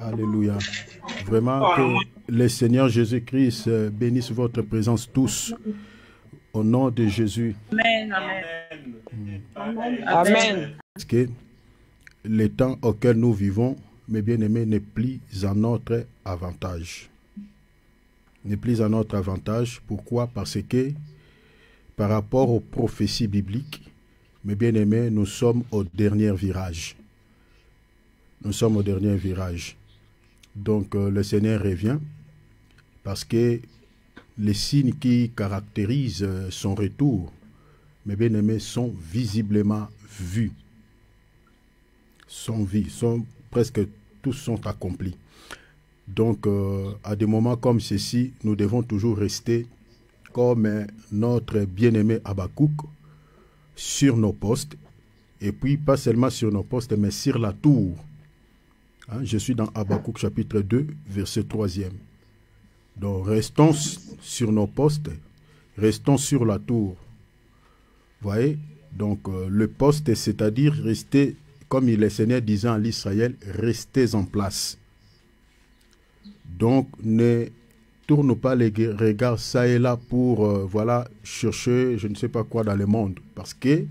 Alléluia. Vraiment que le Seigneur Jésus-Christ bénisse votre présence tous. Au nom de Jésus. Amen. Amen. Amen. Parce que les temps auxquels nous vivons, mes bien-aimés, n'est plus à notre avantage. N'est plus à notre avantage. Pourquoi? Parce que par rapport aux prophéties bibliques, mes bien-aimés, nous sommes au dernier virage. Nous sommes au dernier virage. Donc le Seigneur revient parce que les signes qui caractérisent son retour, mes bien-aimés, sont visiblement vus. Presque tous sont accomplis. Donc à des moments comme ceci, nous devons toujours rester comme notre bien-aimé Habakkuk sur nos postes, et puis pas seulement sur nos postes, mais sur la tour. Hein, je suis dans Habakkuk chapitre 2, verset 3e. Donc restons sur nos postes, restons sur la tour. Vous voyez? Donc le poste, c'est-à-dire rester, comme le Seigneur disait à l'Israël, restez en place. Donc ne tourne pas les regards ça et là pour voilà, chercher je ne sais pas quoi dans le monde. Parce que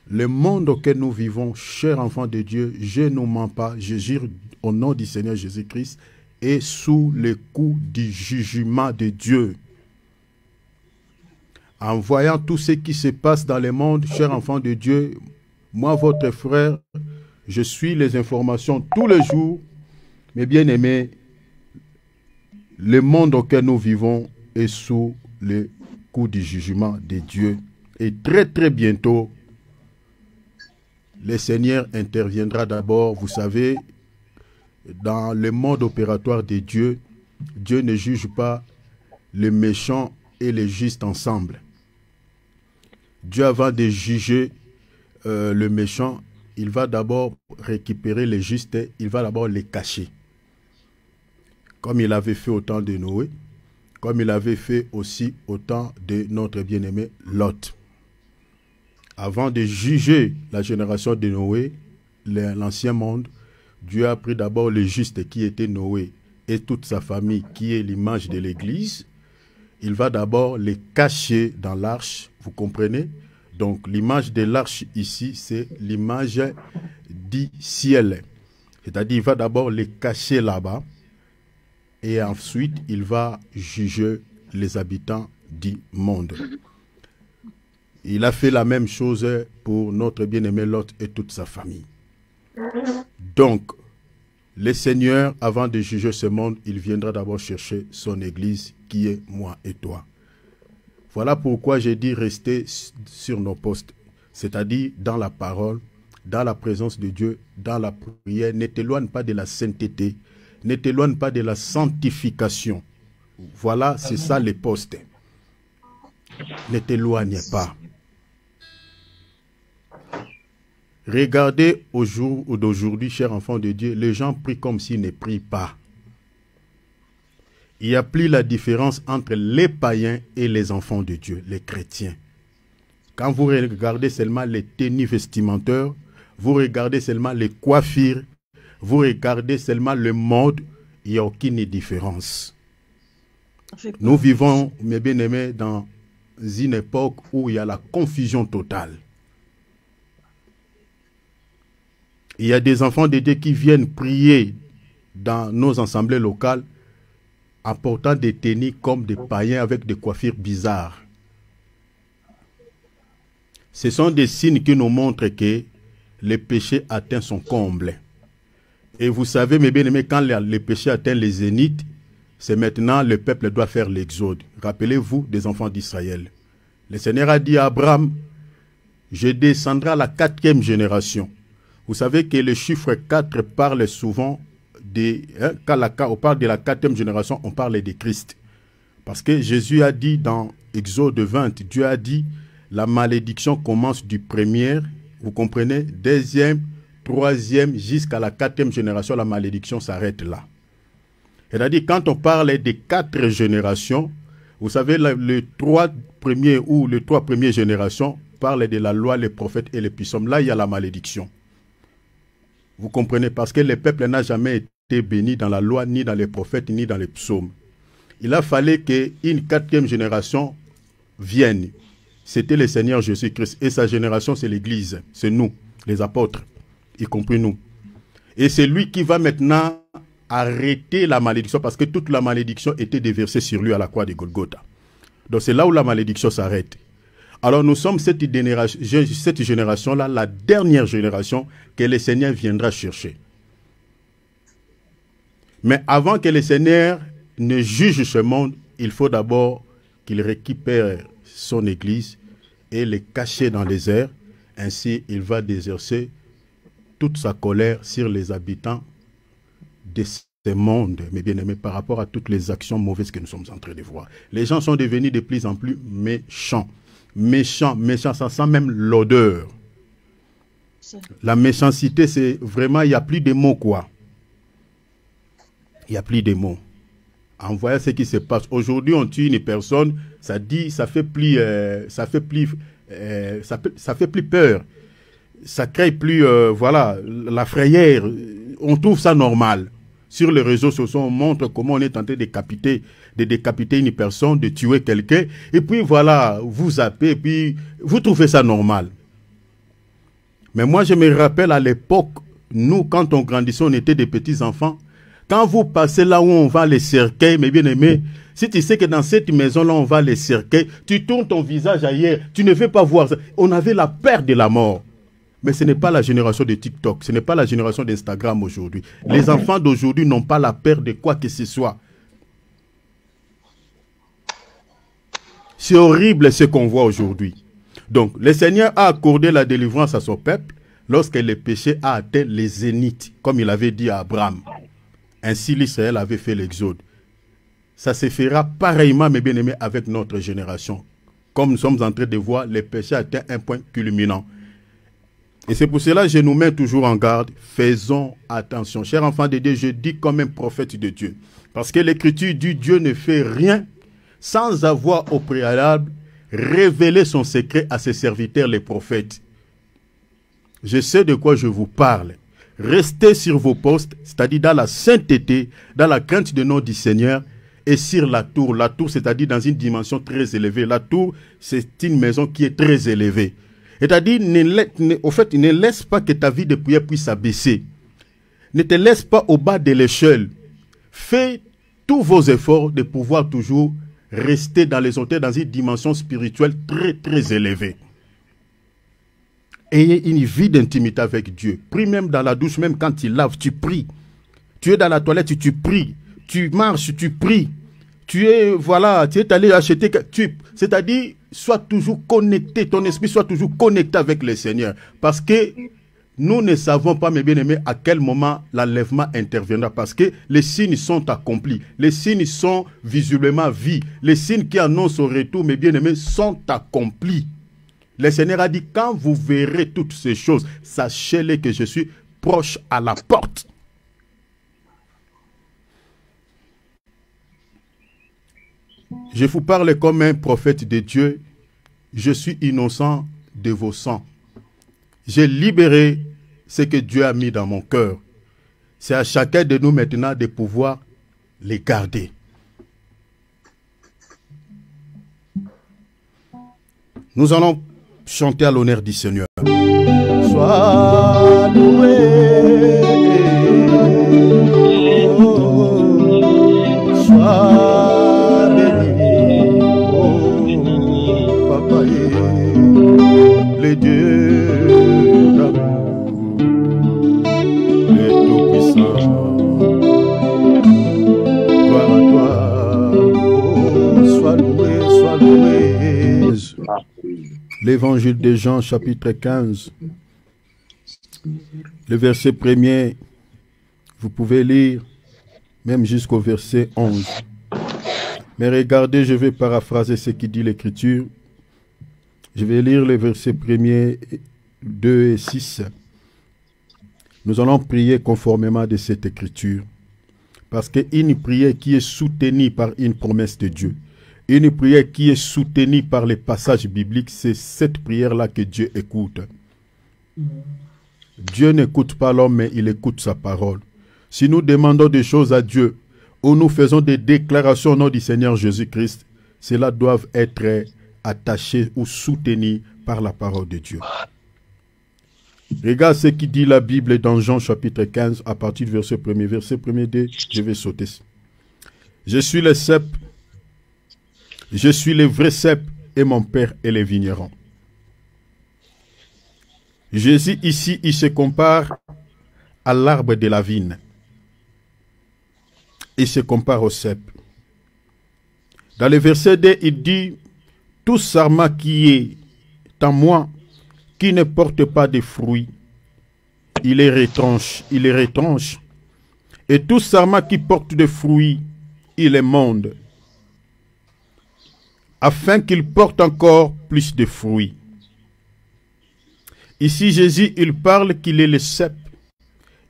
le monde auquel nous vivons, chers enfants de Dieu, je ne mens pas, je jure au nom du Seigneur Jésus-Christ, est sous le coup du jugement de Dieu. En voyant tout ce qui se passe dans le monde, chers enfants de Dieu, moi, votre frère, je suis les informations tous les jours, mes bien-aimés, le monde auquel nous vivons est sous le coup du jugement de Dieu. Et très très bientôt, le Seigneur interviendra d'abord. Vous savez, dans le mode opératoire de Dieu, Dieu ne juge pas les méchants et les justes ensemble. Dieu, avant de juger le méchant, il va d'abord récupérer les justes, il va d'abord les cacher. Comme il avait fait au temps de Noé, comme il avait fait aussi au temps de notre bien-aimé Lot. Avant de juger la génération de Noé, l'ancien monde, Dieu a pris d'abord le juste qui était Noé et toute sa famille qui est l'image de l'Église. Il va d'abord les cacher dans l'arche, vous comprenez? Donc l'image de l'arche ici, c'est l'image du ciel. C'est-à-dire il va d'abord les cacher là-bas et ensuite il va juger les habitants du monde. Il a fait la même chose pour notre bien-aimé Lot et toute sa famille. Donc, le Seigneur, avant de juger ce monde, il viendra d'abord chercher son Église, qui est moi et toi. Voilà pourquoi j'ai dit rester sur nos postes, c'est-à-dire dans la parole, dans la présence de Dieu, dans la prière. Ne t'éloigne pas de la sainteté, ne t'éloigne pas de la sanctification. Voilà, c'est ça les postes. Ne t'éloigne pas. Regardez au jour d'aujourd'hui, chers enfants de Dieu, les gens prient comme s'ils ne prient pas. Il n'y a plus la différence entre les païens et les enfants de Dieu, les chrétiens. Quand vous regardez seulement les tenues vestimentaires, vous regardez seulement les coiffures, vous regardez seulement le mode, il n'y a aucune différence. Nous vivons, mes bien-aimés, dans une époque où il y a la confusion totale. Il y a des enfants de Dieu qui viennent prier dans nos assemblées locales en portant des tenues comme des païens avec des coiffures bizarres. Ce sont des signes qui nous montrent que le péché atteint son comble. Et vous savez, mes bien-aimés, quand le péché atteint les zéniths, c'est maintenant le peuple doit faire l'exode. Rappelez-vous des enfants d'Israël. Le Seigneur a dit à Abraham, je descendrai à la 4e génération. Vous savez que le chiffre 4 parle souvent quand on parle de la 4e génération, on parle de Christ. Parce que Jésus a dit dans Exode 20, Dieu a dit, la malédiction commence du premier, vous comprenez, deuxième, troisième, jusqu'à la 4e génération, la malédiction s'arrête là. C'est-à-dire, quand on parle des 4 générations, vous savez, les 3 premiers ou les 3 premières générations parlent de la loi, les prophètes et les psaumes. Là, il y a la malédiction. Vous comprenez? Parce que le peuple n'a jamais été béni dans la loi, ni dans les prophètes, ni dans les psaumes. Il a fallu qu'une quatrième génération vienne. C'était le Seigneur Jésus-Christ. Et sa génération, c'est l'Église. C'est nous, les apôtres, y compris nous. Et c'est lui qui va maintenant arrêter la malédiction, parce que toute la malédiction était déversée sur lui à la croix de Golgotha. Donc c'est là où la malédiction s'arrête. Alors nous sommes cette génération-là, la dernière génération que le Seigneur viendra chercher. Mais avant que le Seigneur ne juge ce monde, il faut d'abord qu'il récupère son Église et les cacher dans les airs. Ainsi, il va déverser toute sa colère sur les habitants de ce monde, mais bien aimé, par rapport à toutes les actions mauvaises que nous sommes en train de voir. Les gens sont devenus de plus en plus méchants. Méchants, ça sent même l'odeur. La méchanceté, c'est vraiment, il n'y a plus de mots, quoi. Il n'y a plus de mots. En voyant ce qui se passe. Aujourd'hui, on tue une personne, ça fait plus peur. Ça crée plus, voilà, la frayère. On trouve ça normal. Sur les réseaux sociaux, on montre comment on est tenté de décapiter une personne, de tuer quelqu'un. Et puis voilà, vous zappez, et puis vous trouvez ça normal. Mais moi, je me rappelle à l'époque, nous, quand on grandissait, on était des petits enfants. Quand vous passez là où on va les cercueils, mes bien-aimés, si tu sais que dans cette maison-là, on va les cercueils, tu tournes ton visage ailleurs, tu ne veux pas voir ça. On avait la peur de la mort. Mais ce n'est pas la génération de TikTok, ce n'est pas la génération d'Instagram aujourd'hui. Les enfants d'aujourd'hui n'ont pas la peur de quoi que ce soit. C'est horrible ce qu'on voit aujourd'hui. Donc, le Seigneur a accordé la délivrance à son peuple lorsque le péché a atteint les zéniths, comme il avait dit à Abraham. Ainsi, l'Israël avait fait l'exode. Ça se fera pareillement, mes bien-aimés, avec notre génération. Comme nous sommes en train de voir, le péché atteint un point culminant. Et c'est pour cela que je nous mets toujours en garde. Faisons attention. Chers enfants de Dieu, je dis comme un prophète de Dieu. Parce que l'Écriture dit Dieu ne fait rien sans avoir au préalable révélé son secret à ses serviteurs, les prophètes. Je sais de quoi je vous parle. Restez sur vos postes, c'est-à-dire dans la sainteté, dans la crainte de nom du Seigneur, et sur la tour. La tour, c'est-à-dire dans une dimension très élevée. La tour, c'est une maison qui est très élevée. C'est-à-dire, au fait, ne laisse pas que ta vie de prière puisse s'abaisser. Ne te laisse pas au bas de l'échelle. Fais tous vos efforts de pouvoir toujours rester dans les hauteurs, dans une dimension spirituelle très, très élevée. Ayez une vie d'intimité avec Dieu. Prie même dans la douche, même quand tu laves, tu pries. Tu es dans la toilette, tu pries. Tu marches, tu pries. Tu es, voilà, tu es allé acheter, c'est-à-dire, sois toujours connecté, ton esprit soit toujours connecté avec le Seigneur. Parce que nous ne savons pas, mes bien-aimés, à quel moment l'enlèvement interviendra. Parce que les signes sont accomplis. Les signes sont visiblement vus. Les signes qui annoncent au retour, mes bien-aimés, sont accomplis. Le Seigneur a dit, quand vous verrez toutes ces choses, sachez-le que je suis proche à la porte. Je vous parle comme un prophète de Dieu. Je suis innocent de vos sangs. J'ai libéré ce que Dieu a mis dans mon cœur. C'est à chacun de nous maintenant de pouvoir les garder. Nous allons chanter à l'honneur du Seigneur. Sois loué, sois béni, oh Papa, le Dieu d'amour, le Tout-Puissant. Gloire à toi, oh, sois loué, sois loué. L'évangile de Jean, chapitre 15, le verset 1er, vous pouvez lire même jusqu'au verset 11. Mais regardez, je vais paraphraser ce qui dit l'Écriture. Je vais lire les versets 1er, 2 et 6. Nous allons prier conformément de cette Écriture. Parce qu'une prière qui est soutenue par une promesse de Dieu, une prière qui est soutenue par les passages bibliques, c'est cette prière-là que Dieu écoute. Dieu n'écoute pas l'homme, mais il écoute sa parole. Si nous demandons des choses à Dieu ou nous faisons des déclarations au nom du Seigneur Jésus-Christ, cela doit être attaché ou soutenu par la parole de Dieu. Regarde ce qui dit la Bible dans Jean chapitre 15 à partir du verset 1er. Verset 1er, je vais sauter. Je suis le cep, je suis le vrai cep et mon père est le vigneron. Jésus ici, il se compare à l'arbre de la vigne. Il se compare au cep. Dans le verset 2, il dit, tout sarment qui est en moi, qui ne porte pas de fruits, il est retranche. Et tout sarment qui porte des fruits, il est monde, afin qu'il porte encore plus de fruits. Ici, Jésus, il parle qu'il est le cep,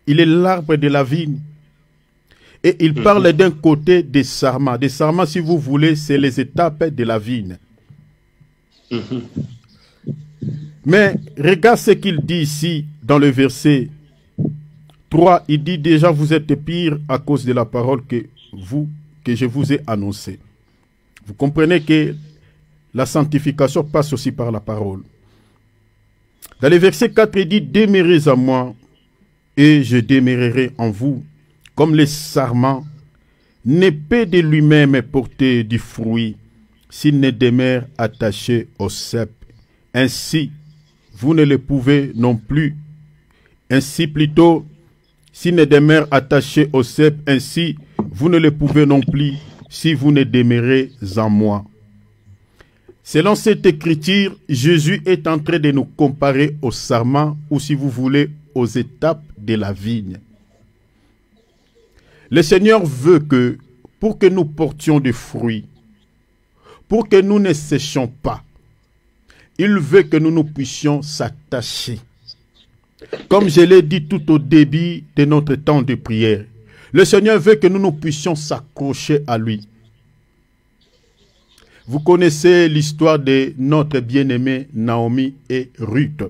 il est l'arbre de la vigne. Et il parle d'un côté des sarments. Des sarments, si vous voulez, c'est les étapes de la vigne. Mais regarde ce qu'il dit ici dans le verset 3. Il dit déjà, vous êtes pire à cause de la parole que je vous ai annoncée. Vous comprenez que la sanctification passe aussi par la parole. Dans le verset 4, il dit, demeurez en moi et je demeurerai en vous. Comme le sarment ne peut de lui-même porter du fruit s'il ne demeure attaché au cep. Ainsi, vous ne le pouvez non plus. Ainsi plutôt, s'il ne demeure attaché au cep, ainsi, vous ne le pouvez non plus si vous ne demeurez en moi. Selon cette écriture, Jésus est en train de nous comparer au sarment ou, si vous voulez, aux étapes de la vigne. Le Seigneur veut que, pour que nous portions des fruits, pour que nous ne séchions pas, il veut que nous puissions s'attacher. Comme je l'ai dit tout au début de notre temps de prière, le Seigneur veut que nous puissions s'accrocher à lui. Vous connaissez l'histoire de notre bien-aimée Naomi et Ruth.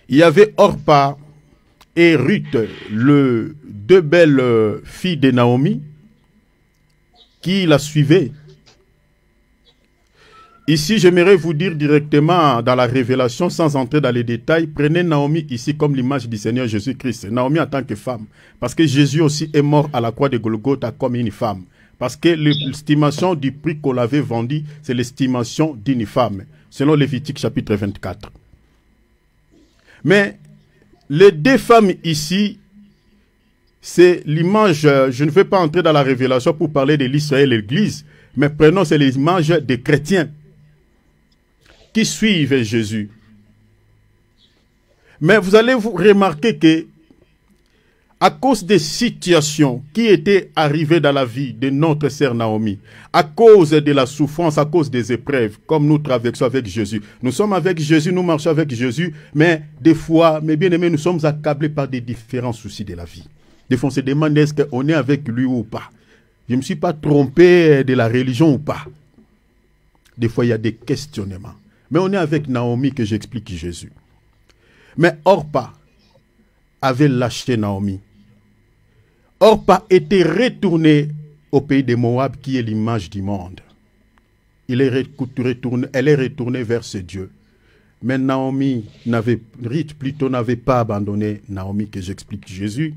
Il y avait Orpa et Ruth, deux belles filles de Naomi, qui la suivaient. Ici, j'aimerais vous dire directement dans la révélation, sans entrer dans les détails, prenez Naomi ici comme l'image du Seigneur Jésus-Christ. Naomi en tant que femme, parce que Jésus aussi est mort à la croix de Golgotha comme une femme. Parce que l'estimation du prix qu'on l'avait vendu, c'est l'estimation d'une femme, selon Lévitique chapitre 24. Mais les deux femmes ici, c'est l'image, je ne vais pas entrer dans la révélation pour parler de l'Israël et l'Église, mais prenons, c'est l'image des chrétiens qui suivent Jésus. Mais vous allez vous remarquer que, à cause des situations qui étaient arrivées dans la vie de notre sœur Naomi, à cause de la souffrance, à cause des épreuves, comme nous traversons avec Jésus. Nous sommes avec Jésus, nous marchons avec Jésus, mais des fois, mes bien-aimés, nous sommes accablés par des différents soucis de la vie. Des fois, on se demande est-ce qu'on est avec lui ou pas. Je ne me suis pas trompé de la religion ou pas. Des fois, il y a des questionnements. Mais on est avec Naomi que j'explique Jésus. Mais Orpa avait lâché Naomi. Orpa était retourné au pays de Moab, qui est l'image du monde. Elle est retournée vers ce Dieu. Mais Ruth plutôt n'avait pas abandonné Naomi, que j'explique Jésus.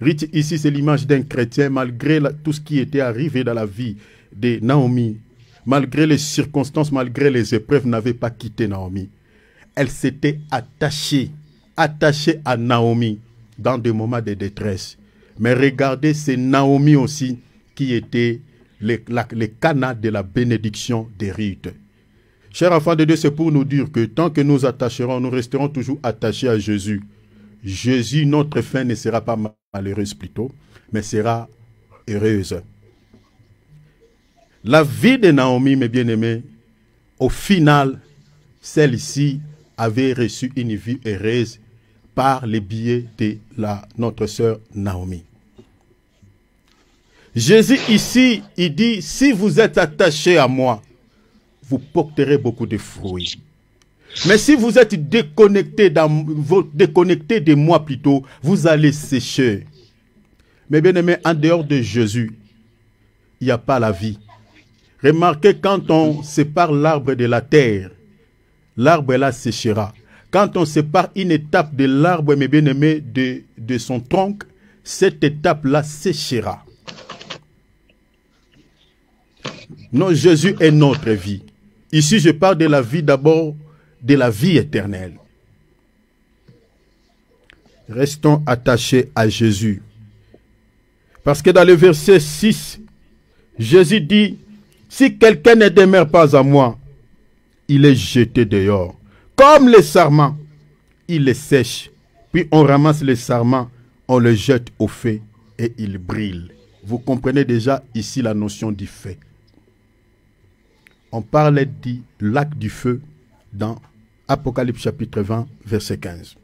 Ruth ici, c'est l'image d'un chrétien, malgré tout ce qui était arrivé dans la vie de Naomi, malgré les circonstances, malgré les épreuves, n'avait pas quitté Naomi. Elle s'était attachée à Naomi dans des moments de détresse. Mais regardez, c'est Naomi aussi qui était le canal de la bénédiction de Ruth. Chers enfants de Dieu, c'est pour nous dire que tant que nous attacherons, nous resterons toujours attachés à Jésus. Jésus, notre fin ne sera pas malheureuse plutôt, mais sera heureuse. La vie de Naomi, mes bien-aimés, au final, celle-ci avait reçu une vie heureuse par les biais de notre sœur Naomi. Jésus ici, il dit, si vous êtes attachés à moi, vous porterez beaucoup de fruits. Mais si vous êtes déconnecté de moi plutôt, vous allez sécher. Mais bien aimé, en dehors de Jésus, il n'y a pas la vie. Remarquez, quand on sépare l'arbre de la terre, l'arbre là séchera. Quand on sépare une étape de l'arbre, mes bien-aimés, de son tronc, cette étape-là séchera. Non, Jésus est notre vie. Ici, je parle de la vie d'abord, de la vie éternelle. Restons attachés à Jésus. Parce que dans le verset 6, Jésus dit, « Si quelqu'un ne demeure pas à moi, il est jeté dehors. Comme les sarments, il les sèche. Puis on ramasse les sarments, on les jette au feu et ils brillent. » Vous comprenez déjà ici la notion du feu. On parlait du lac du feu dans Apocalypse chapitre 20, verset 15.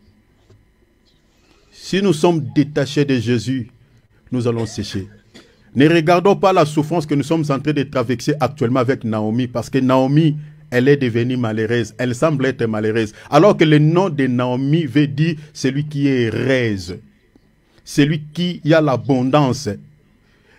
Si nous sommes détachés de Jésus, nous allons sécher. Ne regardons pas la souffrance que nous sommes en train de traverser actuellement avec Naomi, parce que Naomi, elle est devenue malheureuse. Elle semble être malheureuse. Alors que le nom de Naomi veut dire celui qui est heureuse. Celui qui a l'abondance.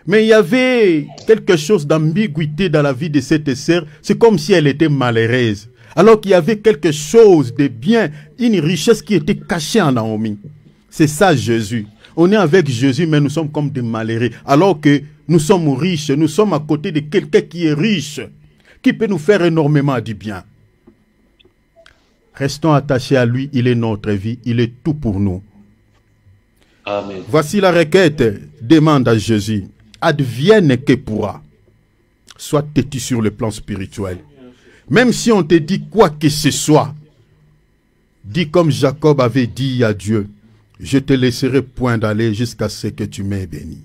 Mais il y avait quelque chose d'ambiguïté dans la vie de cette sœur. C'est comme si elle était malheureuse. Alors qu'il y avait quelque chose de bien, une richesse qui était cachée en Naomi. C'est ça Jésus. On est avec Jésus, mais nous sommes comme des malheureux. Alors que nous sommes riches, nous sommes à côté de quelqu'un qui est riche, qui peut nous faire énormément du bien. Restons attachés à lui, il est notre vie, il est tout pour nous. Amen. Voici la requête, demande à Jésus. Advienne que pourra. Sois têtu sur le plan spirituel. Même si on te dit quoi que ce soit, dis comme Jacob avait dit à Dieu, je te laisserai point d'aller jusqu'à ce que tu m'aies béni.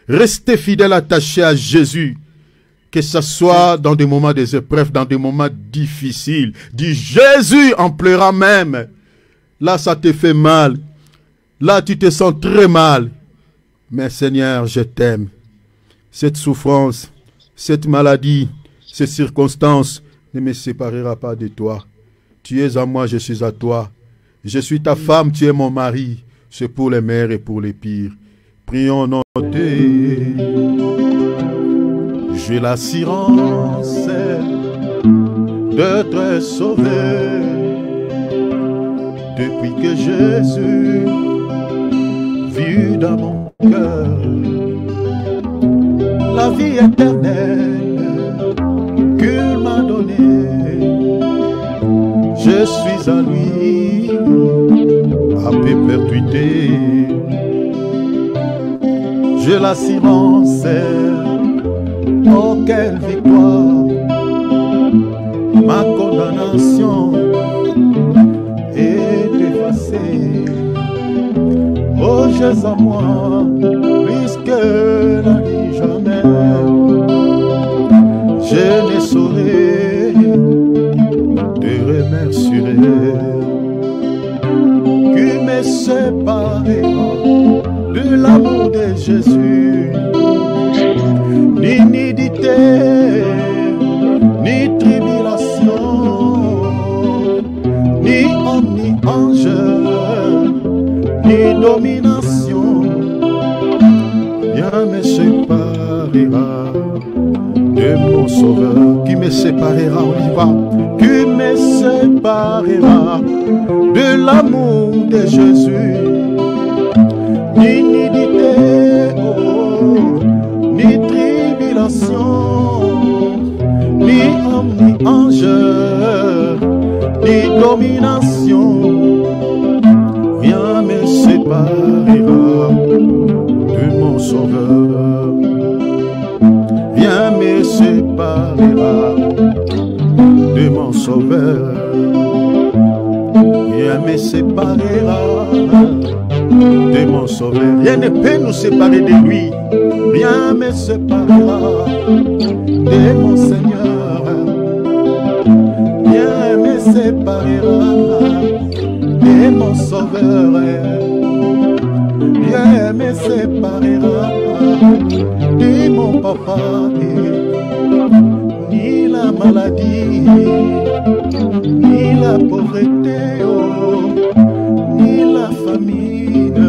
Restez fidèle attaché à Jésus, que ce soit dans des moments des épreuves, dans des moments difficiles. Dis Jésus en pleurant même. Là, ça te fait mal. Là, tu te sens très mal. Mais Seigneur, je t'aime. Cette souffrance, cette maladie, cette circonstance ne me séparera pas de toi. Tu es à moi, je suis à toi. Je suis ta femme, tu es mon mari. C'est pour les meilleurs et pour les pires. Prions notre Dieu. J'ai l'assurance d'être sauvé depuis que Jésus vit dans mon cœur la vie éternelle qu'il m'a donnée. Je suis à lui à perpétuité. J'ai l'assurance, oh quelle victoire, ma condamnation est effacée. Oh Jésus à moi, puisque la vie jamais, je ne saurais te remercier. Qui me séparera de l'amour de Jésus? Ni nudité, ni tribulation, ni homme, ni ange, ni domination, rien me séparera de mon sauveur. Qui me séparera, on y va. Qui me séparera de l'amour de Jésus? Ni nudité, oh, ni tribulation, ni homme, ni ange, ni domination, rien me séparera de mon sauveur. Rien me séparera de mon sauveur. Rien me séparera de mon sauveur. Rien ne peut nous séparer de lui. Rien me séparera de mon Seigneur. Rien me séparera de mon sauveur. Rien me séparera de mon papa. Ni la maladie, ni la pauvreté, oh, ni la famine,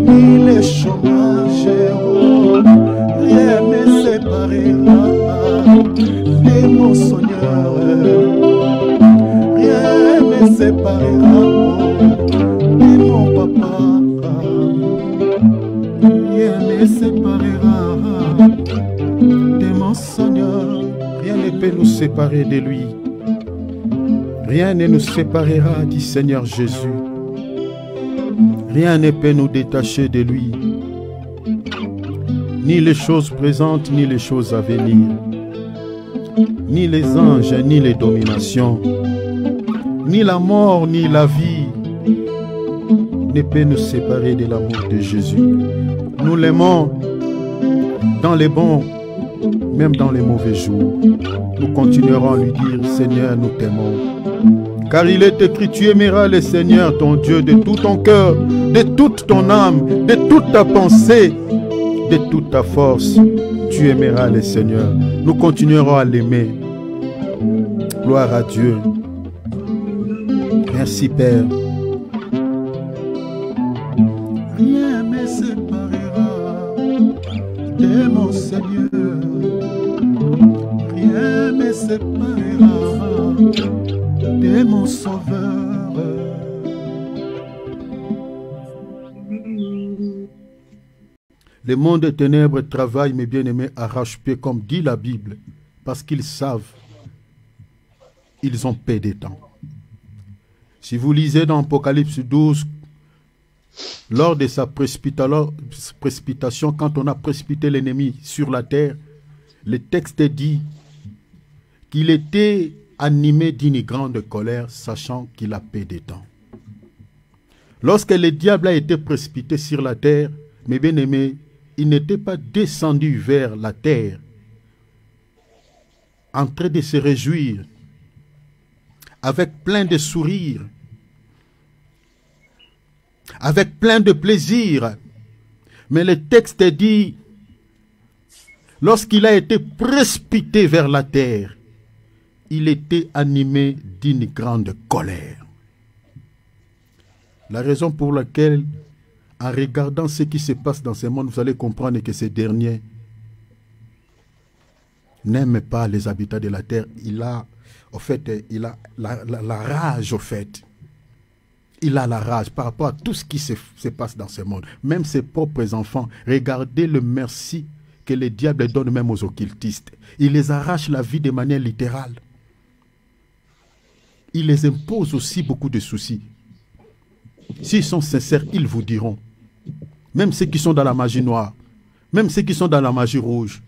ni les chômages, oh, rien ne séparera de mon Seigneur, rien ne séparera de mon papa, rien ne séparera de mon Seigneur, rien ne peut nous séparer de lui. Rien ne nous séparera du Seigneur Jésus. Rien ne peut nous détacher de lui. Ni les choses présentes, ni les choses à venir. Ni les anges, ni les dominations. Ni la mort, ni la vie ne peut nous séparer de l'amour de Jésus. Nous l'aimons dans les bons, même dans les mauvais jours. Nous continuerons à lui dire, Seigneur, nous t'aimons. Car il est écrit, tu aimeras le Seigneur, ton Dieu, de tout ton cœur, de toute ton âme, de toute ta pensée, de toute ta force. Tu aimeras le Seigneur. Nous continuerons à l'aimer. Gloire à Dieu. Merci, Père. Rien ne me séparera de mon Seigneur. Rien ne me séparera de mon Sauveur. Le monde des ténèbres travaille, mes bien-aimés, arrache-pied, comme dit la Bible, parce qu'ils savent, ils ont paix des temps. Si vous lisez dans Apocalypse 12, lors de sa précipitation, quand on a précipité l'ennemi sur la terre, le texte dit qu'il était animé d'une grande colère, sachant qu'il a paix des temps. Lorsque le diable a été précipité sur la terre, mes bien-aimés, il n'était pas descendu vers la terre en train de se réjouir, avec plein de sourires, avec plein de plaisir. Mais le texte dit, lorsqu'il a été précipité vers la terre, il était animé d'une grande colère. La raison pour laquelle, en regardant ce qui se passe dans ce monde, vous allez comprendre que ces derniers n'aiment pas les habitants de la terre. Il a la rage, au fait. Il a la rage par rapport à tout ce qui se passe dans ce monde. Même ses propres enfants. Regardez le merci que le diable donne même aux occultistes. Il les arrache la vie de manière littérale. Il les impose aussi beaucoup de soucis. S'ils sont sincères, ils vous diront. Même ceux qui sont dans la magie noire, même ceux qui sont dans la magie rouge.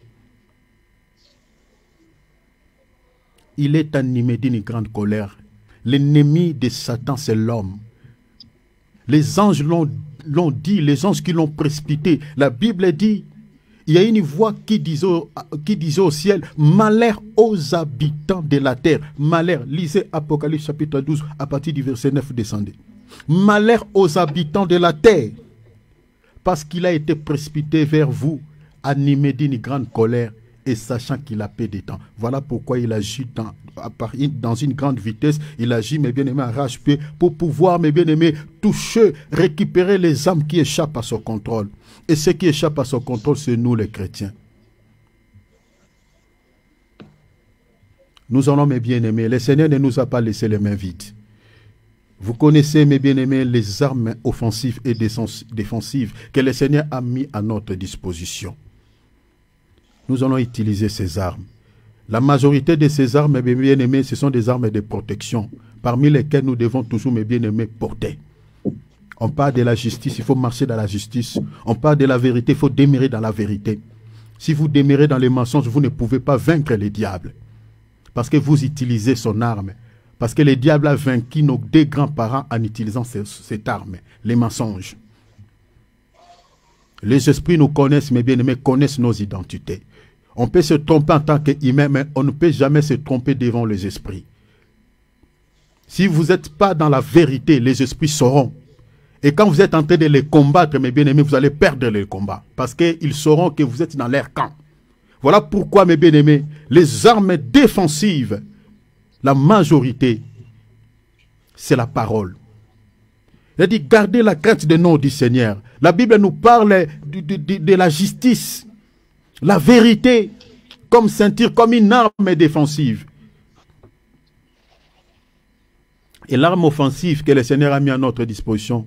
Il est animé d'une grande colère. L'ennemi de Satan, c'est l'homme. Les anges l'ont dit, les anges qui l'ont précipité. La Bible dit, il y a une voix qui disait au ciel, malheur aux habitants de la terre. Malheur, lisez Apocalypse chapitre 12, à partir du verset 9, descendez. Malheur aux habitants de la terre, parce qu'il a été précipité vers vous, animé d'une grande colère, et sachant qu'il a paix des temps. Voilà pourquoi il agit dans une grande vitesse. Il agit, mes bien-aimés, arrache-pied, pour pouvoir, mes bien-aimés, toucher, récupérer les âmes qui échappent à son contrôle. Et ce qui échappe à son contrôle, c'est nous les chrétiens. Nous allons, mes bien-aimés, le Seigneur ne nous a pas laissé les mains vides. Vous connaissez, mes bien-aimés, les armes offensives et défensives que le Seigneur a mis à notre disposition. Nous allons utiliser ces armes. La majorité de ces armes, mes bien-aimés, ce sont des armes de protection, parmi lesquelles nous devons toujours, mes bien-aimés, porter. On parle de la justice, il faut marcher dans la justice. On parle de la vérité, il faut demeurer dans la vérité. Si vous demeurez dans les mensonges, vous ne pouvez pas vaincre le diable. Parce que vous utilisez son arme. Parce que le diable a vaincu nos deux grands-parents en utilisant cette arme, les mensonges. Les esprits nous connaissent, mes bien-aimés, connaissent nos identités. On peut se tromper en tant qu'humain, mais on ne peut jamais se tromper devant les esprits. Si vous n'êtes pas dans la vérité, les esprits sauront. Et quand vous êtes en train de les combattre, mes bien-aimés, vous allez perdre le combat. Parce qu'ils sauront que vous êtes dans leur camp. Voilà pourquoi, mes bien-aimés, les armes défensives, la majorité, c'est la parole. Il a dit, gardez la crainte du nom du Seigneur. La Bible nous parle de la justice, la vérité, comme ceinture, comme une arme défensive. Et l'arme offensive que le Seigneur a mis à notre disposition,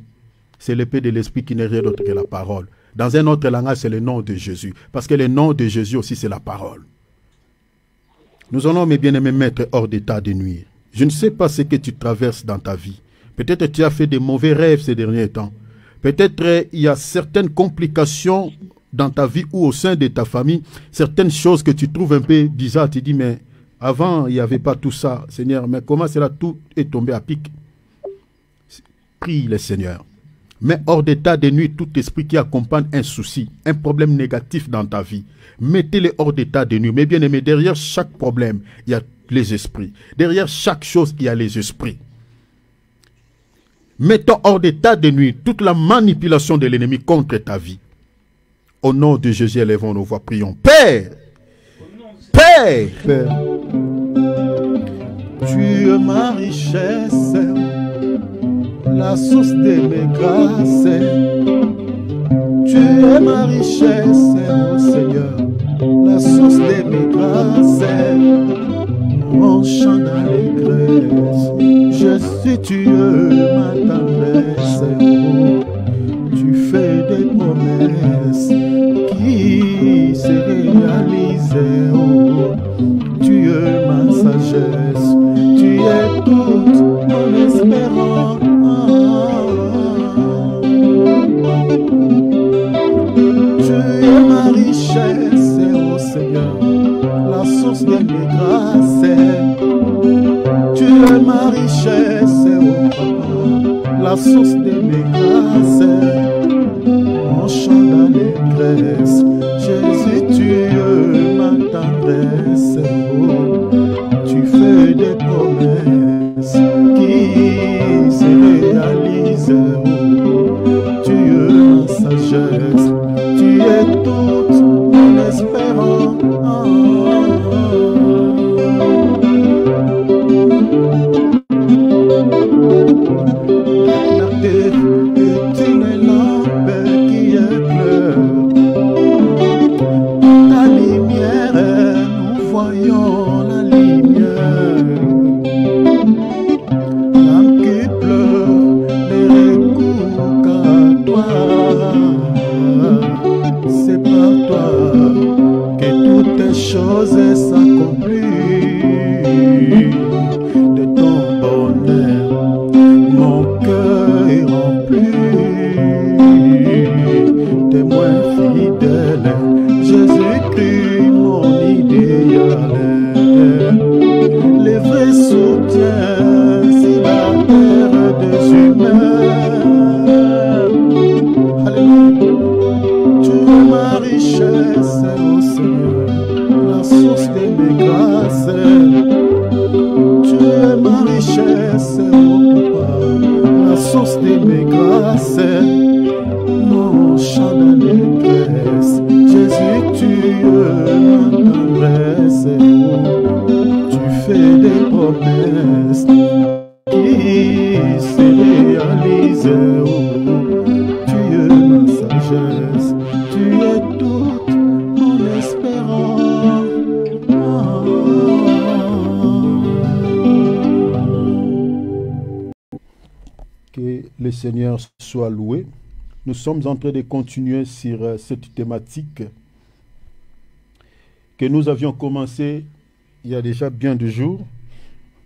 c'est l'épée de l'esprit qui n'est rien d'autre que la parole. Dans un autre langage, c'est le nom de Jésus. Parce que le nom de Jésus aussi, c'est la parole. Nous allons, mes bien-aimés, mettre hors d'état de nuire. Je ne sais pas ce que tu traverses dans ta vie. Peut-être tu as fait des mauvais rêves ces derniers temps. Peut-être il y a certaines complications dans ta vie ou au sein de ta famille. Certaines choses que tu trouves un peu bizarres. Tu dis, mais avant, il n'y avait pas tout ça, Seigneur. Mais comment cela tout est tombé à pic? Prie le Seigneur. Mets hors d'état de nuit tout esprit qui accompagne un souci, un problème négatif dans ta vie. Mettez-les hors d'état de nuit. Mais bien aimé, derrière chaque problème, il y a les esprits. Derrière chaque chose, il y a les esprits. Mettons hors d'état de nuit toute la manipulation de l'ennemi contre ta vie. Au nom de Jésus, élevons nos voix, prions. Père, Père, Père, tu es ma richesse, la source de mes grâces. Tu es ma richesse, oh Seigneur, la source de mes grâces. Mon chant d'allégresse, je suis Dieu, ma tendresse. Oh, tu fais des promesses qui se réalisent. Oh, tu es ma sagesse, tu es toute mon espérance. Tu es ma richesse, oh Seigneur, la source de mes grâces. Tu es ma richesse, oh Papa, la source de mes grâces. Mon chant d'allégresse, Jésus, tu es ma tendresse. Oh, tu fais des promesses qui se réalisent. Oh, tu es ma sagesse, tu es toute mon espérance. Le Seigneur soit loué. Nous sommes en train de continuer sur cette thématique que nous avions commencé il y a déjà bien de jours.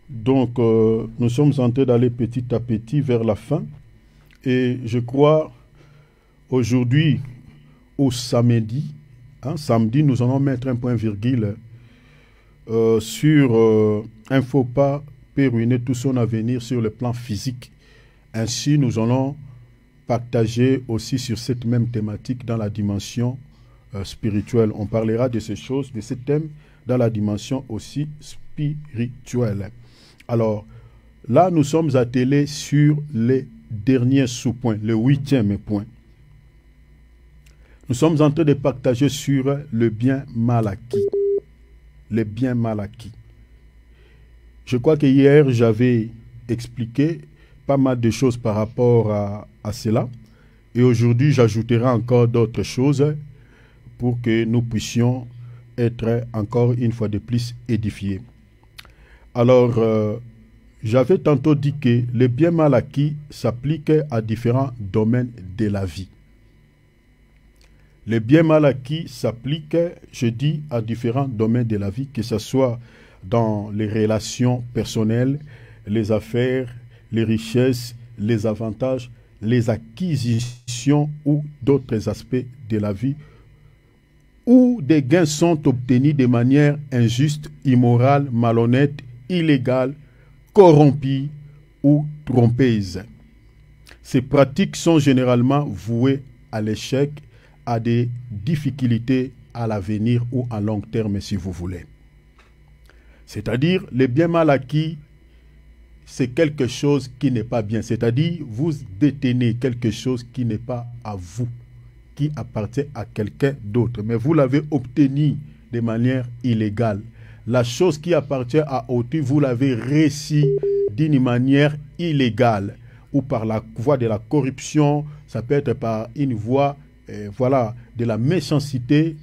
Donc, nous sommes en train d'aller petit à petit vers la fin. Et je crois, aujourd'hui, au samedi, samedi, nous allons mettre un point-virgule sur un faux pas peut ruiner tout son avenir sur le plan physique. Ainsi, nous allons partager aussi sur cette même thématique dans la dimension spirituelle. On parlera de ces choses, de ce thème dans la dimension aussi spirituelle. Alors, là, nous sommes attelés sur les derniers sous-points, le 8e point. Nous sommes en train de partager sur le bien mal acquis. Le bien mal acquis. Je crois que hier, j'avais expliqué pas mal de choses par rapport à cela. Et aujourd'hui, j'ajouterai encore d'autres choses pour que nous puissions être encore une fois de plus édifiés. Alors, j'avais tantôt dit que le bien mal acquis s'applique à différents domaines de la vie. Le bien mal acquis s'applique, je dis, à différents domaines de la vie, que ce soit dans les relations personnelles, les affaires, les richesses, les avantages, les acquisitions ou d'autres aspects de la vie, où des gains sont obtenus de manière injuste, immorale, malhonnête, illégale, corrompue ou trompeuse. Ces pratiques sont généralement vouées à l'échec, à des difficultés à l'avenir ou à long terme, si vous voulez. C'est-à-dire, le bien mal acquis, c'est quelque chose qui n'est pas bien. C'est-à-dire, vous détenez quelque chose qui n'est pas à vous, qui appartient à quelqu'un d'autre. Mais vous l'avez obtenu de manière illégale. La chose qui appartient à autrui, vous l'avez reçue d'une manière illégale ou par la voie de la corruption. Ça peut être par une voie voilà, de la méchanceté,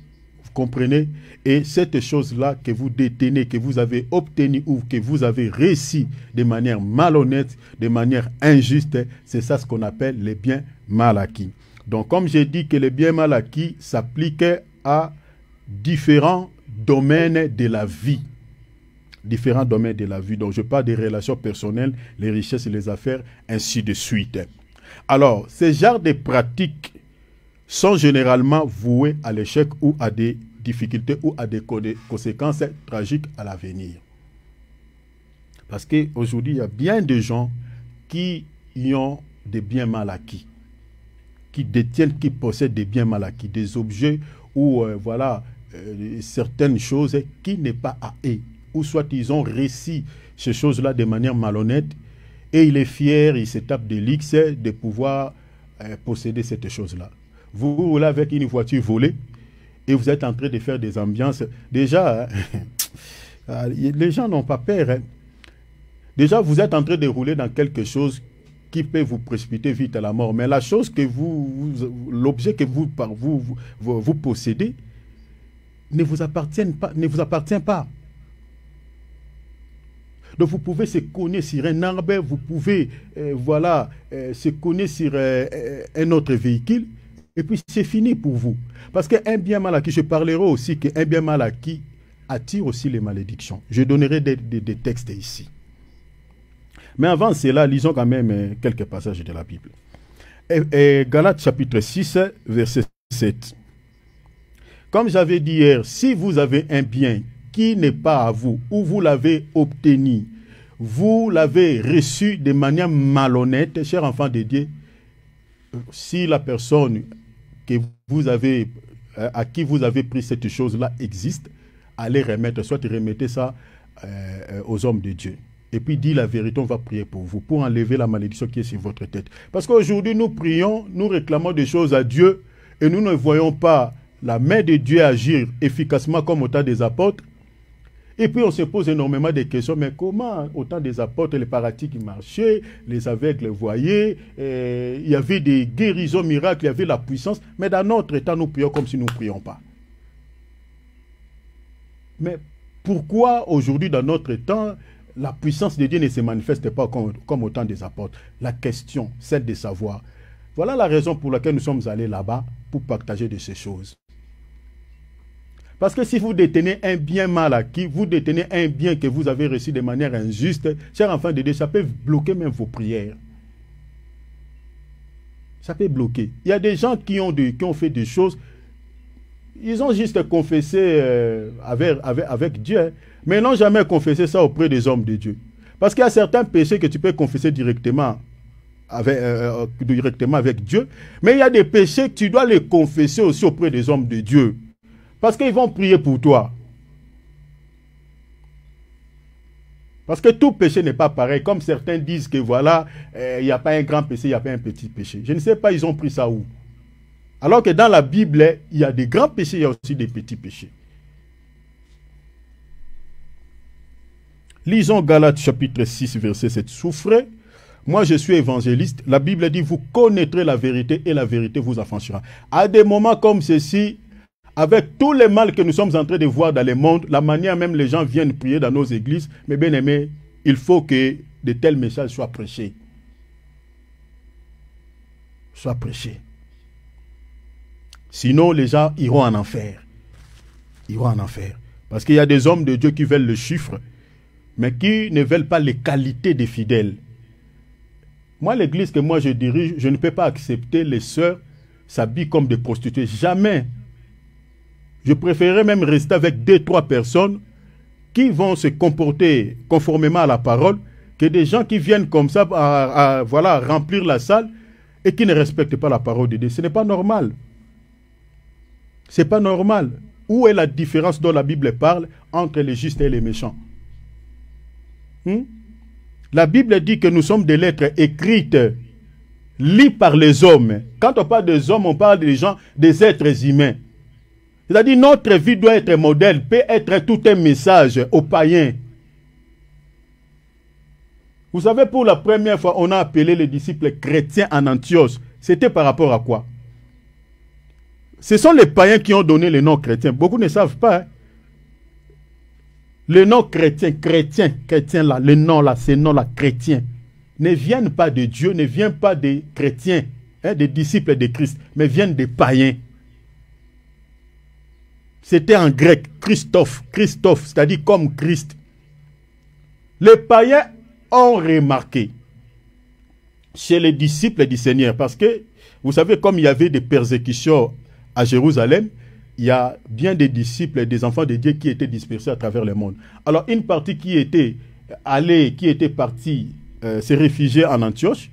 vous comprenez? Et cette chose-là que vous détenez, que vous avez obtenue ou que vous avez réussi de manière malhonnête, de manière injuste, c'est ça ce qu'on appelle les biens mal acquis. Donc, comme j'ai dit que les biens mal acquis s'appliquent à différents domaines de la vie. Différents domaines de la vie. Donc, je parle des relations personnelles, les richesses et les affaires, ainsi de suite. Alors, ces genres de pratiques sont généralement voués à l'échec ou à des difficultés ou à des conséquences tragiques à l'avenir. Parce qu'aujourd'hui, il y a bien de gens qui y ont des biens mal acquis, qui détiennent, qui possèdent des biens mal acquis, des objets ou voilà, certaines choses qui n'est pas à eux, ou soit ils ont réussi ces choses-là de manière malhonnête et il est fier, il se tape des lix de pouvoir posséder cette chose-là. Vous roulez avec une voiture volée et vous êtes en train de faire des ambiances. Déjà, les gens n'ont pas peur. Hein. Déjà, vous êtes en train de rouler dans quelque chose qui peut vous précipiter vite à la mort. Mais la chose que l'objet que vous possédez ne vous appartient pas. Donc vous pouvez se cogner sur un arbre, vous pouvez voilà, se cogner sur un autre véhicule. Et puis c'est fini pour vous. Parce qu'un bien mal acquis, je parlerai aussi qu'un bien mal acquis attire aussi les malédictions. Je donnerai des textes ici. Mais avant cela, lisons quand même quelques passages de la Bible. Galates chapitre 6, verset 7. Comme j'avais dit hier, si vous avez un bien qui n'est pas à vous, ou vous l'avez obtenu, vous l'avez reçu de manière malhonnête, chers enfants de Dieu, si la personne que vous avez, à qui vous avez pris cette chose-là existe, allez remettre, soit remettez ça aux hommes de Dieu. Et puis dit la vérité, on va prier pour vous, pour enlever la malédiction qui est sur votre tête. Parce qu'aujourd'hui, nous prions, nous réclamons des choses à Dieu, et nous ne voyons pas la main de Dieu agir efficacement comme au temps des apôtres. Et puis on se pose énormément de questions, mais comment au temps des apôtres, les paralytiques marchaient, les aveugles voyaient, il y avait des guérisons miracles, il y avait la puissance, mais dans notre temps, nous prions comme si nous ne prions pas. Mais pourquoi aujourd'hui, dans notre temps, la puissance de Dieu ne se manifeste pas comme au temps des apôtres? La question, celle de savoir. Voilà la raison pour laquelle nous sommes allés là-bas, pour partager de ces choses. Parce que si vous détenez un bien mal acquis, vous détenez un bien que vous avez reçu de manière injuste, chers enfants de Dieu, ça peut bloquer même vos prières. Ça peut bloquer. Il y a des gens qui ont fait des choses, ils ont juste confessé avec Dieu, mais ils n'ont jamais confessé ça auprès des hommes de Dieu. Parce qu'il y a certains péchés que tu peux confesser directement avec Dieu, mais il y a des péchés que tu dois les confesser aussi auprès des hommes de Dieu. Parce qu'ils vont prier pour toi. Parce que tout péché n'est pas pareil. Comme certains disent que voilà, il n'y a pas un grand péché, il n'y a pas un petit péché. Je ne sais pas, ils ont pris ça où. Alors que dans la Bible, il y a des grands péchés, il y a aussi des petits péchés. Lisons Galates chapitre 6, verset 7. Souffrez, moi je suis évangéliste. La Bible dit, vous connaîtrez la vérité et la vérité vous affranchira. À des moments comme ceci, avec tous les mal que nous sommes en train de voir dans le monde, la manière même les gens viennent prier dans nos églises, mes bien-aimés, il faut que de tels messages soient prêchés. Soient prêchés. Sinon, les gens iront en enfer. Iront en enfer. Parce qu'il y a des hommes de Dieu qui veulent le chiffre, mais qui ne veulent pas les qualités des fidèles. Moi, l'église que moi je dirige, je ne peux pas accepter les sœurs s'habillent comme des prostituées. Jamais. Je préférerais même rester avec 2-3 personnes qui vont se comporter conformément à la parole que des gens qui viennent comme ça voilà, remplir la salle et qui ne respectent pas la parole de Dieu. Ce n'est pas normal. Ce n'est pas normal. Où est la différence dont la Bible parle entre les justes et les méchants? La Bible dit que nous sommes des lettres écrites, liées par les hommes. Quand on parle des hommes, on parle des gens, des êtres humains. C'est-à-dire notre vie doit être modèle, peut être tout un message aux païens. Vous savez, pour la première fois, on a appelé les disciples chrétiens en Antioche. C'était par rapport à quoi? Ce sont les païens qui ont donné le nom chrétien. Beaucoup ne savent pas. Hein? Le nom chrétien, chrétien là, le nom là, ces noms là, chrétiens, ne viennent pas de Dieu, ne viennent pas des chrétiens, hein, des disciples de Christ, mais viennent des païens. C'était en grec, Christophe, c'est-à-dire comme Christ. Les païens ont remarqué chez les disciples du Seigneur, parce que, vous savez, comme il y avait des persécutions à Jérusalem, il y a bien des disciples, des enfants de Dieu qui étaient dispersés à travers le monde. Alors, une partie qui était partie se réfugier en Antioche,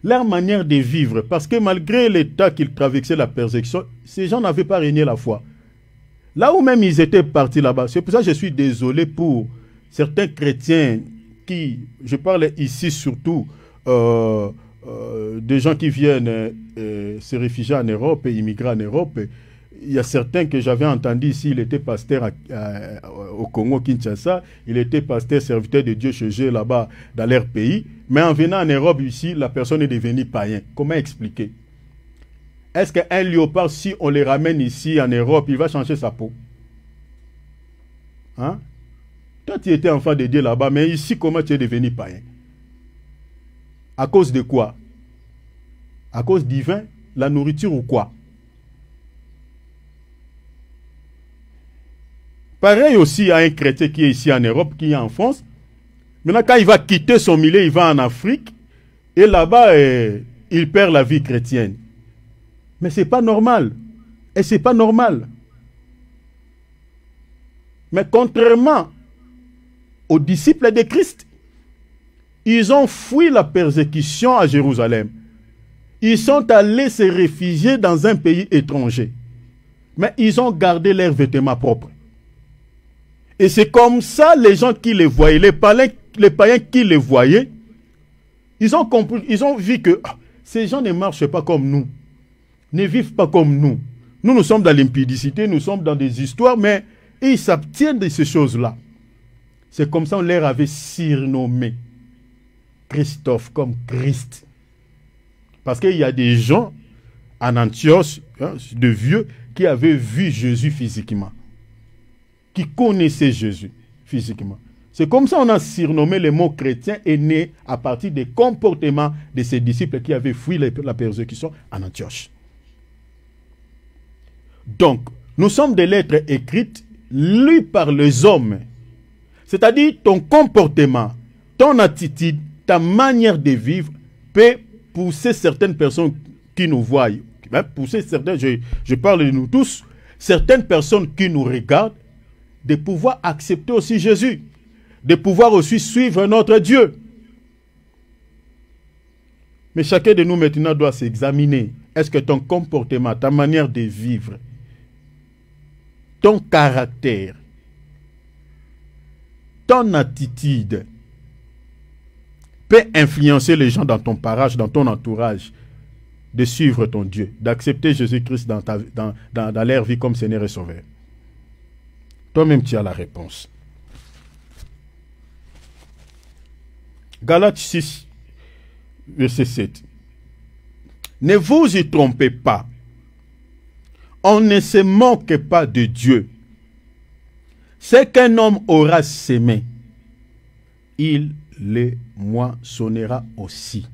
leur manière de vivre, parce que malgré l'état qu'ils traversaient la persécution, ces gens n'avaient pas régné la foi. Là où même ils étaient partis là-bas, c'est pour ça que je suis désolé pour certains chrétiens qui, je parle ici surtout des gens qui viennent se réfugier en Europe et immigrer en Europe. Il y a certains que j'avais entendus ici, il était pasteur au Congo, Kinshasa, il était pasteur serviteur de Dieu chez eux là-bas dans leur pays, mais en venant en Europe ici, la personne est devenue païen. Comment expliquer? Est-ce qu'un léopard, si on les ramène ici en Europe, il va changer sa peau? Hein? Toi, tu étais enfant de Dieu là-bas, mais ici, comment tu es devenu païen? À cause de quoi? À cause du vin, la nourriture ou quoi? Pareil aussi à un chrétien qui est ici en Europe, qui est en France. Maintenant, quand il va quitter son milieu, il va en Afrique, et là-bas, il perd la vie chrétienne. Mais ce n'est pas normal. Et ce n'est pas normal. Mais contrairement aux disciples de Christ, ils ont fui la persécution à Jérusalem. Ils sont allés se réfugier dans un pays étranger. Mais ils ont gardé leurs vêtements propres. Et c'est comme ça les gens qui les voyaient, les païens qui les voyaient, ils ont compris, ils ont vu que ces gens ne marchent pas comme nous, ne vivent pas comme nous. Nous sommes dans l'impudicité, nous sommes dans des histoires, mais ils s'abstiennent de ces choses-là. C'est comme ça qu'on leur avait surnommé Christophe, comme Christ. Parce qu'il y a des gens en Antioche, hein, de vieux, qui avaient vu Jésus physiquement, qui connaissaient Jésus physiquement. C'est comme ça qu'on a surnommé le mot chrétien est né à partir des comportements de ces disciples qui avaient fui la persécution en Antioche. Donc, nous sommes des lettres écrites, lues par les hommes. C'est-à-dire ton comportement, ton attitude, ta manière de vivre peut pousser certaines personnes qui nous voient, pousser certains, je parle de nous tous, certaines personnes qui nous regardent, de pouvoir accepter aussi Jésus, de pouvoir aussi suivre notre Dieu. Mais chacun de nous maintenant doit s'examiner. Est-ce que ton comportement, ta manière de vivre, ton caractère, ton attitude peut influencer les gens dans ton parage, dans ton entourage, de suivre ton Dieu, d'accepter Jésus-Christ dans leur vie comme Seigneur et Sauveur? Toi-même, tu as la réponse. Galates 6, verset 7. Ne vous y trompez pas. On ne se moque pas de Dieu. Ce qu'un homme aura sémé, il le moissonnera aussi.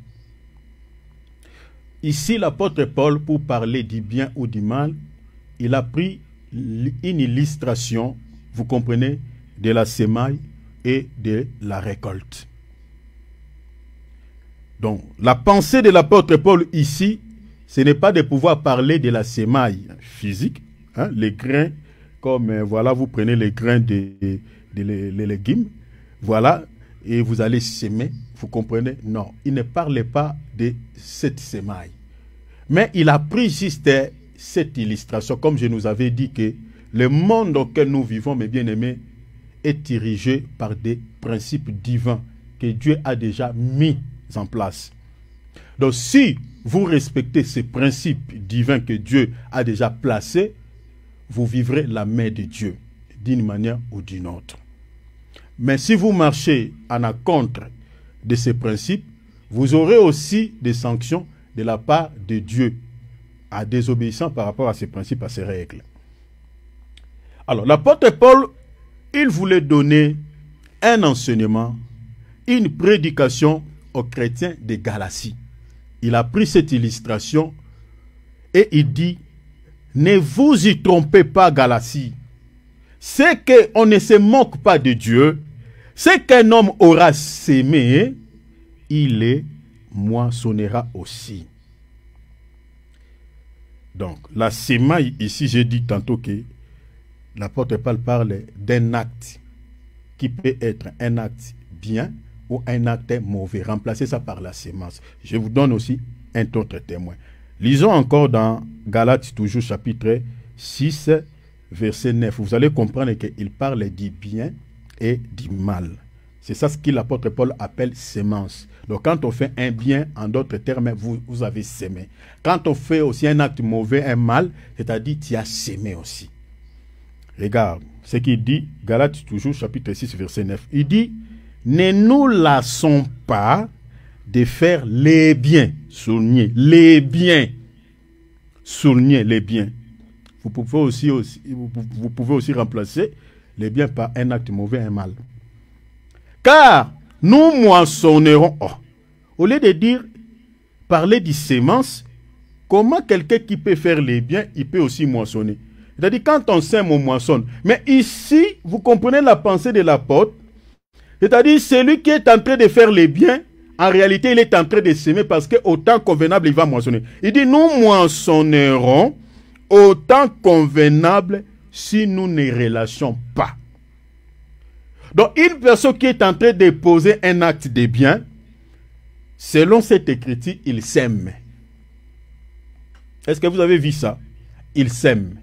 Ici, l'apôtre Paul, pour parler du bien ou du mal, il a pris une illustration, vous comprenez, de la semaille et de la récolte. Donc, la pensée de l'apôtre Paul ici, ce n'est pas de pouvoir parler de la semaille physique, hein, les grains, comme voilà, vous prenez les grains des légumes, voilà, et vous allez s'aimer, vous comprenez? Non, il ne parlait pas de cette semaille. Mais il a pris juste cette illustration, comme je nous avais dit que le monde auquel nous vivons, mes bien-aimés, est dirigé par des principes divins que Dieu a déjà mis en place. Donc si vous respectez ces principes divins que Dieu a déjà placés, vous vivrez la main de Dieu d'une manière ou d'une autre. Mais si vous marchez en encontre de ces principes, vous aurez aussi des sanctions de la part de Dieu à désobéissant par rapport à ces principes, à ces règles. Alors, l'apôtre Paul, il voulait donner un enseignement, une prédication aux chrétiens de Galatie. Il a pris cette illustration et il dit, ne vous y trompez pas, Galatie. C'est qu'on ne se moque pas de Dieu. C'est qu'un homme aura sémé, il les moissonnera aussi. Donc, la sémaille, ici, j'ai dit tantôt que l'apôtre Paul parle d'un acte qui peut être un acte bien ou un acte mauvais. Remplacez ça par la sémence. Je vous donne aussi un autre témoin. Lisons encore dans Galates, toujours chapitre 6, verset 9. Vous allez comprendre qu'il parle du bien et du mal. C'est ça ce que l'apôtre Paul appelle sémence. Donc quand on fait un bien, en d'autres termes, vous avez sémé. Quand on fait aussi un acte mauvais, un mal, c'est-à-dire tu as sémé aussi. Regarde ce qu'il dit, Galates toujours, chapitre 6, verset 9. Il dit, ne nous lassons pas de faire les biens. Soulignez, les biens. Soulignez les biens. Vous pouvez aussi remplacer les biens par un acte mauvais, un mal. Car nous moissonnerons. Oh. Au lieu de dire, parler de sémence, comment quelqu'un qui peut faire les biens, il peut aussi moissonner? C'est-à-dire, quand on sème, on moissonne. Mais ici, vous comprenez la pensée de l'apôtre. C'est-à-dire, celui qui est en train de faire les biens, en réalité, il est en train de s'aimer parce qu'au temps convenable, il va moissonner. Il dit, nous moissonnerons au temps convenable si nous ne relâchons pas. Donc, une personne qui est en train de poser un acte de bien, selon cette écriture, il sème. Est-ce que vous avez vu ça? Il sème.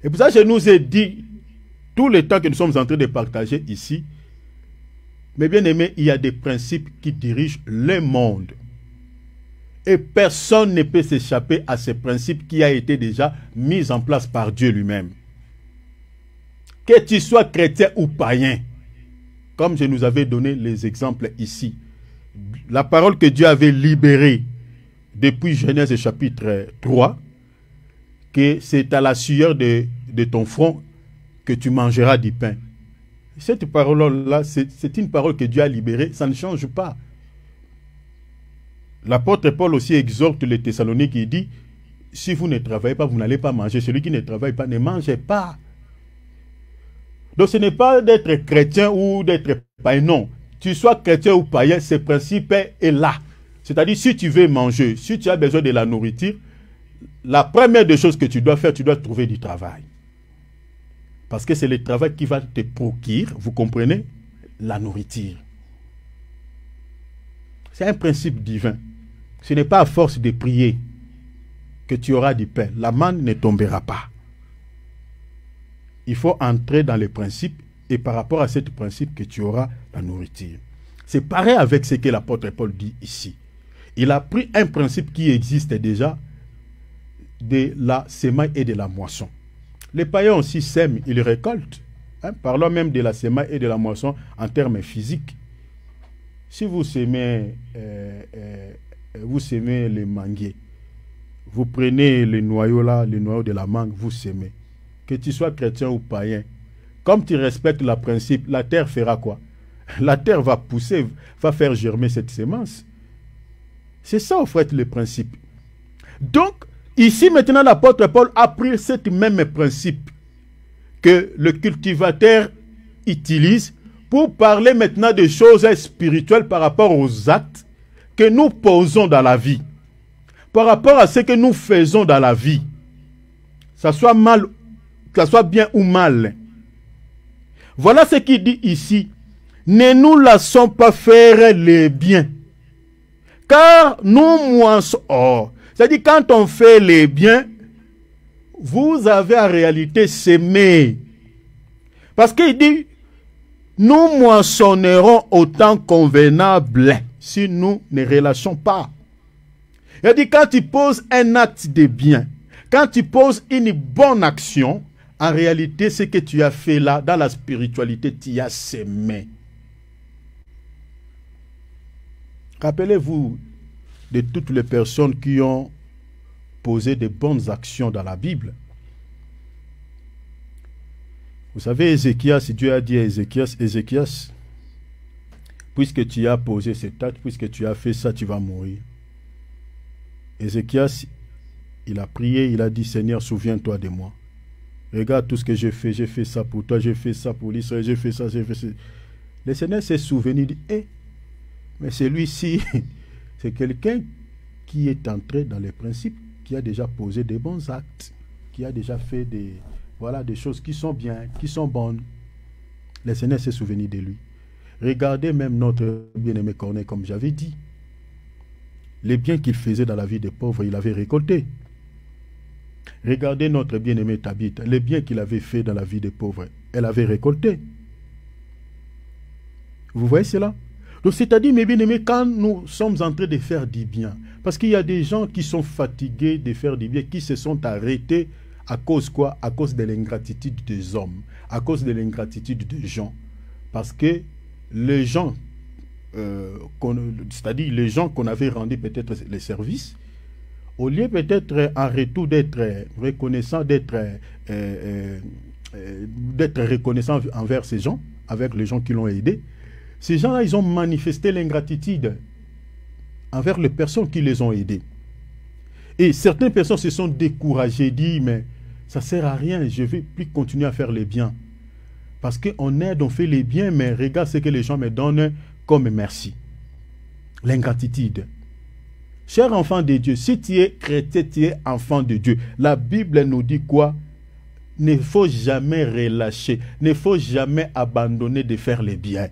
Et pour ça, je nous ai dit, tout le temps que nous sommes en train de partager ici, mes bien-aimés, il y a des principes qui dirigent le monde. Et personne ne peut s'échapper à ces principes qui a été déjà mis en place par Dieu lui-même. Que tu sois chrétien ou païen, comme je nous avais donné les exemples ici, la parole que Dieu avait libérée depuis Genèse chapitre 3, que c'est à la sueur de ton front que tu mangeras du pain. Cette parole-là, c'est une parole que Dieu a libérée, ça ne change pas. L'apôtre Paul aussi exhorte les Thessaloniques, il dit, si vous ne travaillez pas, vous n'allez pas manger. Celui qui ne travaille pas, ne mangez pas. Donc ce n'est pas d'être chrétien ou d'être païen, non. Tu sois chrétien ou païen, ce principe est là. C'est-à-dire, si tu veux manger, si tu as besoin de la nourriture, la première des choses que tu dois faire, tu dois trouver du travail. Parce que c'est le travail qui va te procurer, vous comprenez, la nourriture. C'est un principe divin. Ce n'est pas à force de prier que tu auras du pain. La manne ne tombera pas. Il faut entrer dans les principes et par rapport à ce principe que tu auras la nourriture. C'est pareil avec ce que l'apôtre Paul dit ici. Il a pris un principe qui existe déjà, de la semaille et de la moisson. Les païens aussi sèment, ils récoltent. Hein? Parlons même de la semaille et de la moisson en termes physiques. Si vous semez les manguiers, vous prenez les noyaux là, les noyaux de la mangue, vous semez. Que tu sois chrétien ou païen, comme tu respectes le principe, la terre fera quoi? La terre va pousser, va faire germer cette semence. C'est ça, en fait, le principe. Donc, ici, maintenant, l'apôtre Paul a pris ce même principe que le cultivateur utilise pour parler maintenant des choses spirituelles par rapport aux actes que nous posons dans la vie. Par rapport à ce que nous faisons dans la vie. Ça soit mal, ça soit bien ou mal. Voilà ce qu'il dit ici. Ne nous laissons pas faire les biens. Car nous moissons. Oh, c'est-à-dire quand on fait les biens, vous avez en réalité semé. Parce qu'il dit, nous moissonnerons au temps convenable si nous ne relâchons pas. Il dit, quand tu poses un acte de bien, quand tu poses une bonne action, en réalité, ce que tu as fait là, dans la spiritualité, tu as semé. Rappelez-vous de toutes les personnes qui ont posé de bonnes actions dans la Bible. Vous savez, Ézéchias, Dieu a dit à Ézéchias, puisque tu as posé cet acte, puisque tu as fait ça, tu vas mourir. Ézéchias, il a prié, il a dit, Seigneur, souviens-toi de moi. Regarde tout ce que j'ai fait ça pour toi, j'ai fait ça pour l'Israël, j'ai fait ça, j'ai fait ça. Le Seigneur s'est souvenu, il dit, mais celui-ci, c'est quelqu'un qui est entré dans les principes, qui a déjà posé des bons actes, qui a déjà fait des choses qui sont bien, qui sont bonnes. Le Seigneur s'est souvenu de lui. Regardez même notre bien-aimé Corneille, comme j'avais dit. Les biens qu'il faisait dans la vie des pauvres, il avait récolté. Regardez notre bien-aimé Tabitha, les biens qu'il avait fait dans la vie des pauvres, elle avait récolté. Vous voyez cela? Donc c'est-à-dire, mes bien-aimés, quand nous sommes en train de faire du bien, parce qu'il y a des gens qui sont fatigués de faire du bien, qui se sont arrêtés à cause quoi? À cause de l'ingratitude des hommes, à cause de l'ingratitude des gens. Parce que les gens, c'est-à-dire les gens qu'on avait rendu peut-être les services, au lieu peut-être en retour d'être reconnaissant, d'être reconnaissant envers ces gens, avec les gens qui l'ont aidé, ces gens-là, ils ont manifesté l'ingratitude envers les personnes qui les ont aidés. Et certaines personnes se sont découragées, disent, mais ça ne sert à rien, je ne vais plus continuer à faire les biens. Parce qu'on aide, on fait les biens, mais regarde ce que les gens me donnent comme merci. L'ingratitude. Cher enfant de Dieu, si tu es chrétien, tu es enfant de Dieu. La Bible nous dit quoi? Ne faut jamais relâcher, ne faut jamais abandonner de faire les biens.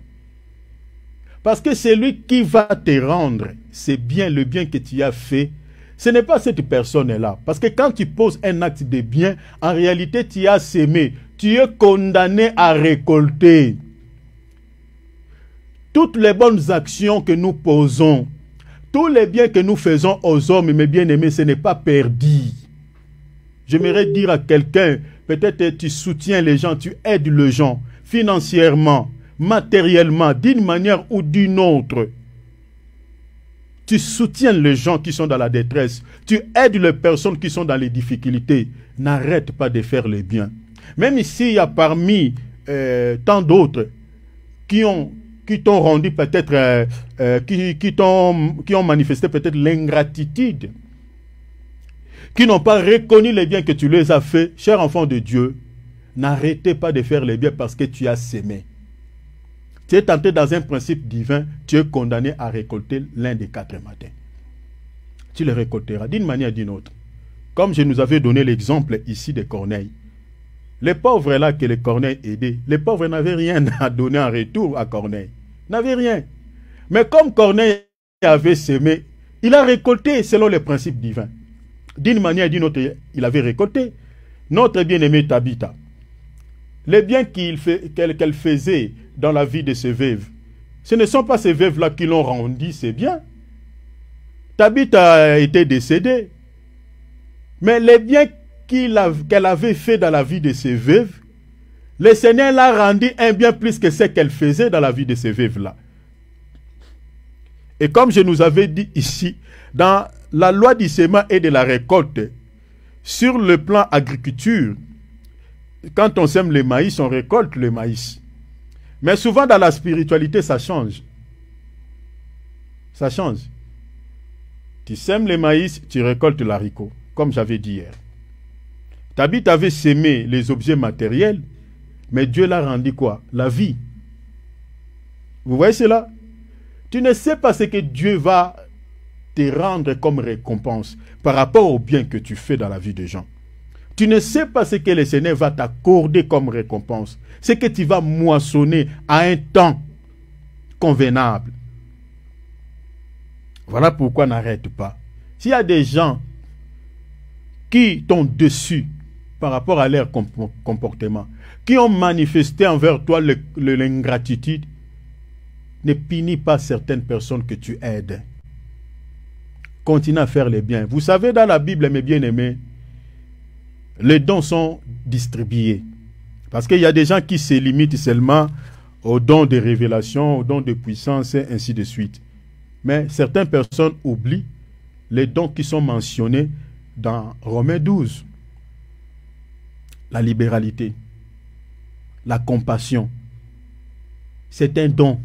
Parce que c'est lui qui va te rendre c'est bien le bien que tu as fait. Ce n'est pas cette personne-là. Parce que quand tu poses un acte de bien, en réalité, tu as semé. Tu es condamné à récolter. Toutes les bonnes actions que nous posons, tous les biens que nous faisons aux hommes, mes bien-aimés, ce n'est pas perdu. J'aimerais dire à quelqu'un, peut-être tu soutiens les gens, tu aides les gens financièrement, matériellement, d'une manière ou d'une autre. Tu soutiens les gens qui sont dans la détresse. Tu aides les personnes qui sont dans les difficultés. N'arrête pas de faire le bien. Même s'il y a parmi tant d'autres qui t'ont rendu peut-être, qui ont manifesté peut-être l'ingratitude, qui n'ont pas reconnu les biens que tu les as faits, cher enfant de Dieu, n'arrêtez pas de faire les biens parce que tu as semé. Tu es entré dans un principe divin, tu es condamné à récolter l'un des 4 matins. Tu le récolteras d'une manière ou d'une autre. Comme je nous avais donné l'exemple ici de Corneille. Les pauvres là que les Corneille aidaient, les pauvres n'avaient rien à donner en retour à Corneille. N'avaient rien. Mais comme Corneille avait semé, il a récolté selon les principes divins. D'une manière ou d'une autre, il avait récolté. Notre bien-aimé Tabitha, les biens qu'elle faisait dans la vie de ces veuves, ce ne sont pas ces veuves-là qui l'ont rendu ces biens. Tabitha a été décédée. Mais les biens qu'elle avait fait dans la vie de ses veuves, le Seigneur l'a rendu un bien plus que ce qu'elle faisait dans la vie de ces veuves-là. Et comme je nous avais dit ici, dans la loi du sément et de la récolte, sur le plan agriculture, quand on sème le maïs, on récolte le maïs. Mais souvent dans la spiritualité, ça change. Ça change. Tu sèmes le maïs, tu récoltes l'haricot, comme j'avais dit hier. Tabitha avait sémé les objets matériels, mais Dieu l'a rendu quoi? La vie. Vous voyez cela? Tu ne sais pas ce que Dieu va te rendre comme récompense par rapport au bien que tu fais dans la vie des gens. Tu ne sais pas ce que le Seigneur va t'accorder comme récompense. Ce que tu vas moissonner à un temps convenable. Voilà pourquoi n'arrête pas. S'il y a des gens qui t'ont déçu par rapport à leur comportement, qui ont manifesté envers toi l'ingratitude, ne punis pas certaines personnes que tu aides. Continue à faire les biens. Vous savez, dans la Bible, mes bien-aimés, les dons sont distribués. Parce qu'il y a des gens qui se limitent seulement aux dons de révélation, aux dons de puissance, et ainsi de suite. Mais certaines personnes oublient les dons qui sont mentionnés dans Romains 12. La libéralité, la compassion, c'est un don.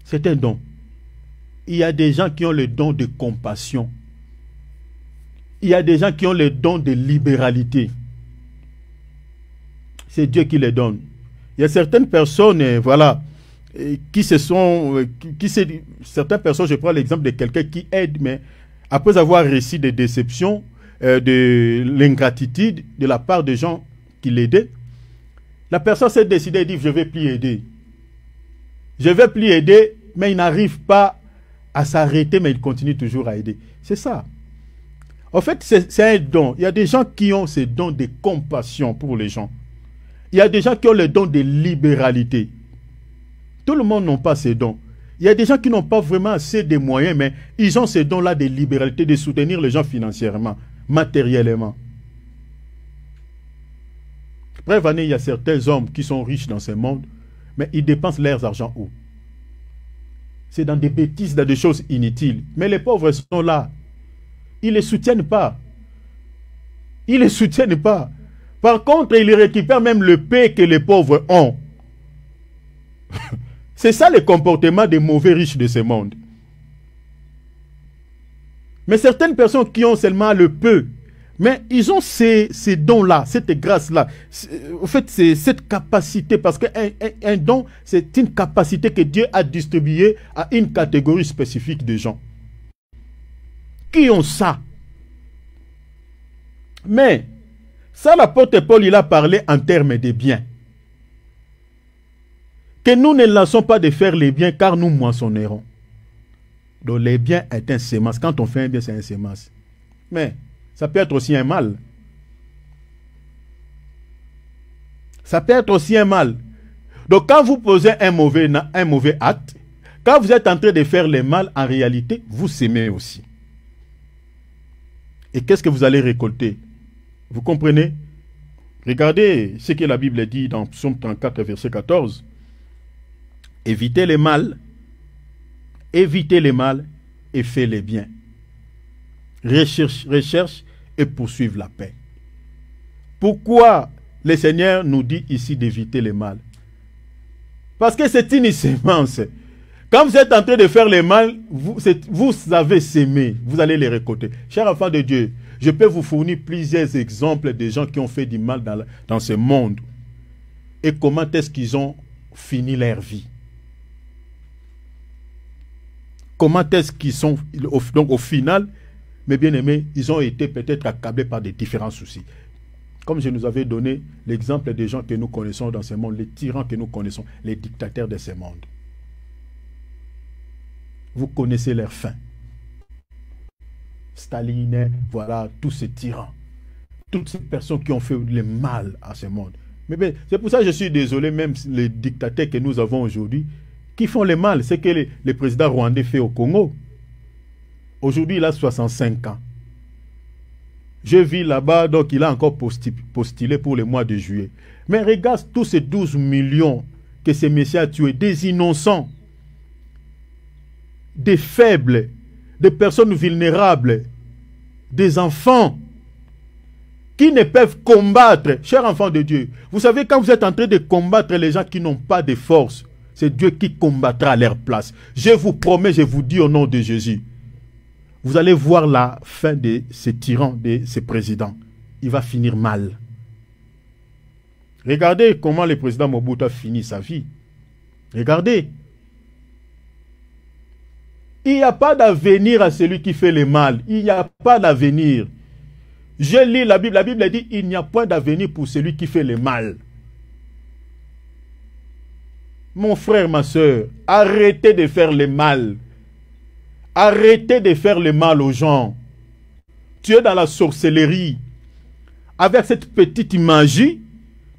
C'est un don. Il y a des gens qui ont le don de compassion. Il y a des gens qui ont le don de libéralité. C'est Dieu qui les donne. Il y a certaines personnes, voilà, qui se sont... certaines personnes, je prends l'exemple de quelqu'un qui aide, mais après avoir reçu des déceptions, de l'ingratitude de la part des gens qui l'aidaient, la personne s'est décidée et dit, je ne vais plus aider. Je ne vais plus aider, mais il n'arrive pas à s'arrêter, mais il continue toujours à aider. C'est ça. En fait, c'est un don. Il y a des gens qui ont ce don de compassion pour les gens. Il y a des gens qui ont le don de libéralité. Tout le monde n'a pas ces dons. Il y a des gens qui n'ont pas vraiment assez de moyens, mais ils ont ces dons-là de libéralité, de soutenir les gens financièrement, matériellement. Bref, il y a certains hommes qui sont riches dans ce monde, mais ils dépensent leurs argent où? C'est dans des bêtises, dans des choses inutiles. Mais les pauvres sont là. Ils ne les soutiennent pas. Ils ne les soutiennent pas. Par contre, ils récupèrent même le paix que les pauvres ont. C'est ça le comportement des mauvais riches de ce monde. Mais certaines personnes qui ont seulement le peu, mais ils ont ces dons-là, cette grâce-là. En fait, c'est cette capacité, parce qu'un don, c'est une capacité que Dieu a distribuée à une catégorie spécifique de gens. Qui ont ça? Mais, ça, l'apôtre Paul, il a parlé en termes de biens. Que nous ne laissons pas de faire les biens, car nous moissonnerons. Donc, les biens est un sémence. Quand on fait un bien, c'est un sémence. Mais, ça peut être aussi un mal. Ça peut être aussi un mal. Donc, quand vous posez un mauvais acte, quand vous êtes en train de faire le mal, en réalité, vous s'aimez aussi. Et qu'est-ce que vous allez récolter? Vous comprenez? Regardez ce que la Bible dit dans Psaume 34, verset 14. Évitez le mal et faites le bien. Recherche et poursuivre la paix. Pourquoi le Seigneur nous dit ici d'éviter le mal? Parce que c'est une sémence. Quand vous êtes en train de faire le mal, vous avez sémé, vous allez les récolter. Chers enfants de Dieu, je peux vous fournir plusieurs exemples de gens qui ont fait du mal dans ce monde. Et comment est-ce qu'ils ont fini leur vie? Comment est-ce qu'ils sont, donc au final, mes bien-aimés, ils ont été peut-être accablés par des différents soucis. Comme je nous avais donné l'exemple des gens que nous connaissons dans ce monde, les tyrans que nous connaissons, les dictateurs de ce monde. Vous connaissez leur fin. Staline, voilà, tous ces tyrans. Toutes ces personnes qui ont fait le mal à ce monde. Mais bien, c'est pour ça que je suis désolé, même les dictateurs que nous avons aujourd'hui, qui font le mal, c'est que le président rwandais fait au Congo. Aujourd'hui, il a 65 ans. Je vis là-bas, donc il a encore postulé pour le mois de juillet. Mais regarde tous ces 12 millions que ces messieurs ont tués, des innocents, des faibles, des personnes vulnérables, des enfants qui ne peuvent combattre. Chers enfants de Dieu, vous savez, quand vous êtes en train de combattre les gens qui n'ont pas de force, c'est Dieu qui combattra à leur place. Je vous promets, je vous dis au nom de Jésus, vous allez voir la fin de ces tyrans, de ces présidents. Il va finir mal. Regardez comment le président Mobutu a fini sa vie. Regardez. Il n'y a pas d'avenir à celui qui fait le mal. Il n'y a pas d'avenir. Je lis la Bible. La Bible dit il n'y a point d'avenir pour celui qui fait le mal. Mon frère, ma soeur, arrêtez de faire le mal. Arrêtez de faire le mal aux gens. Tu es dans la sorcellerie. Avec cette petite magie,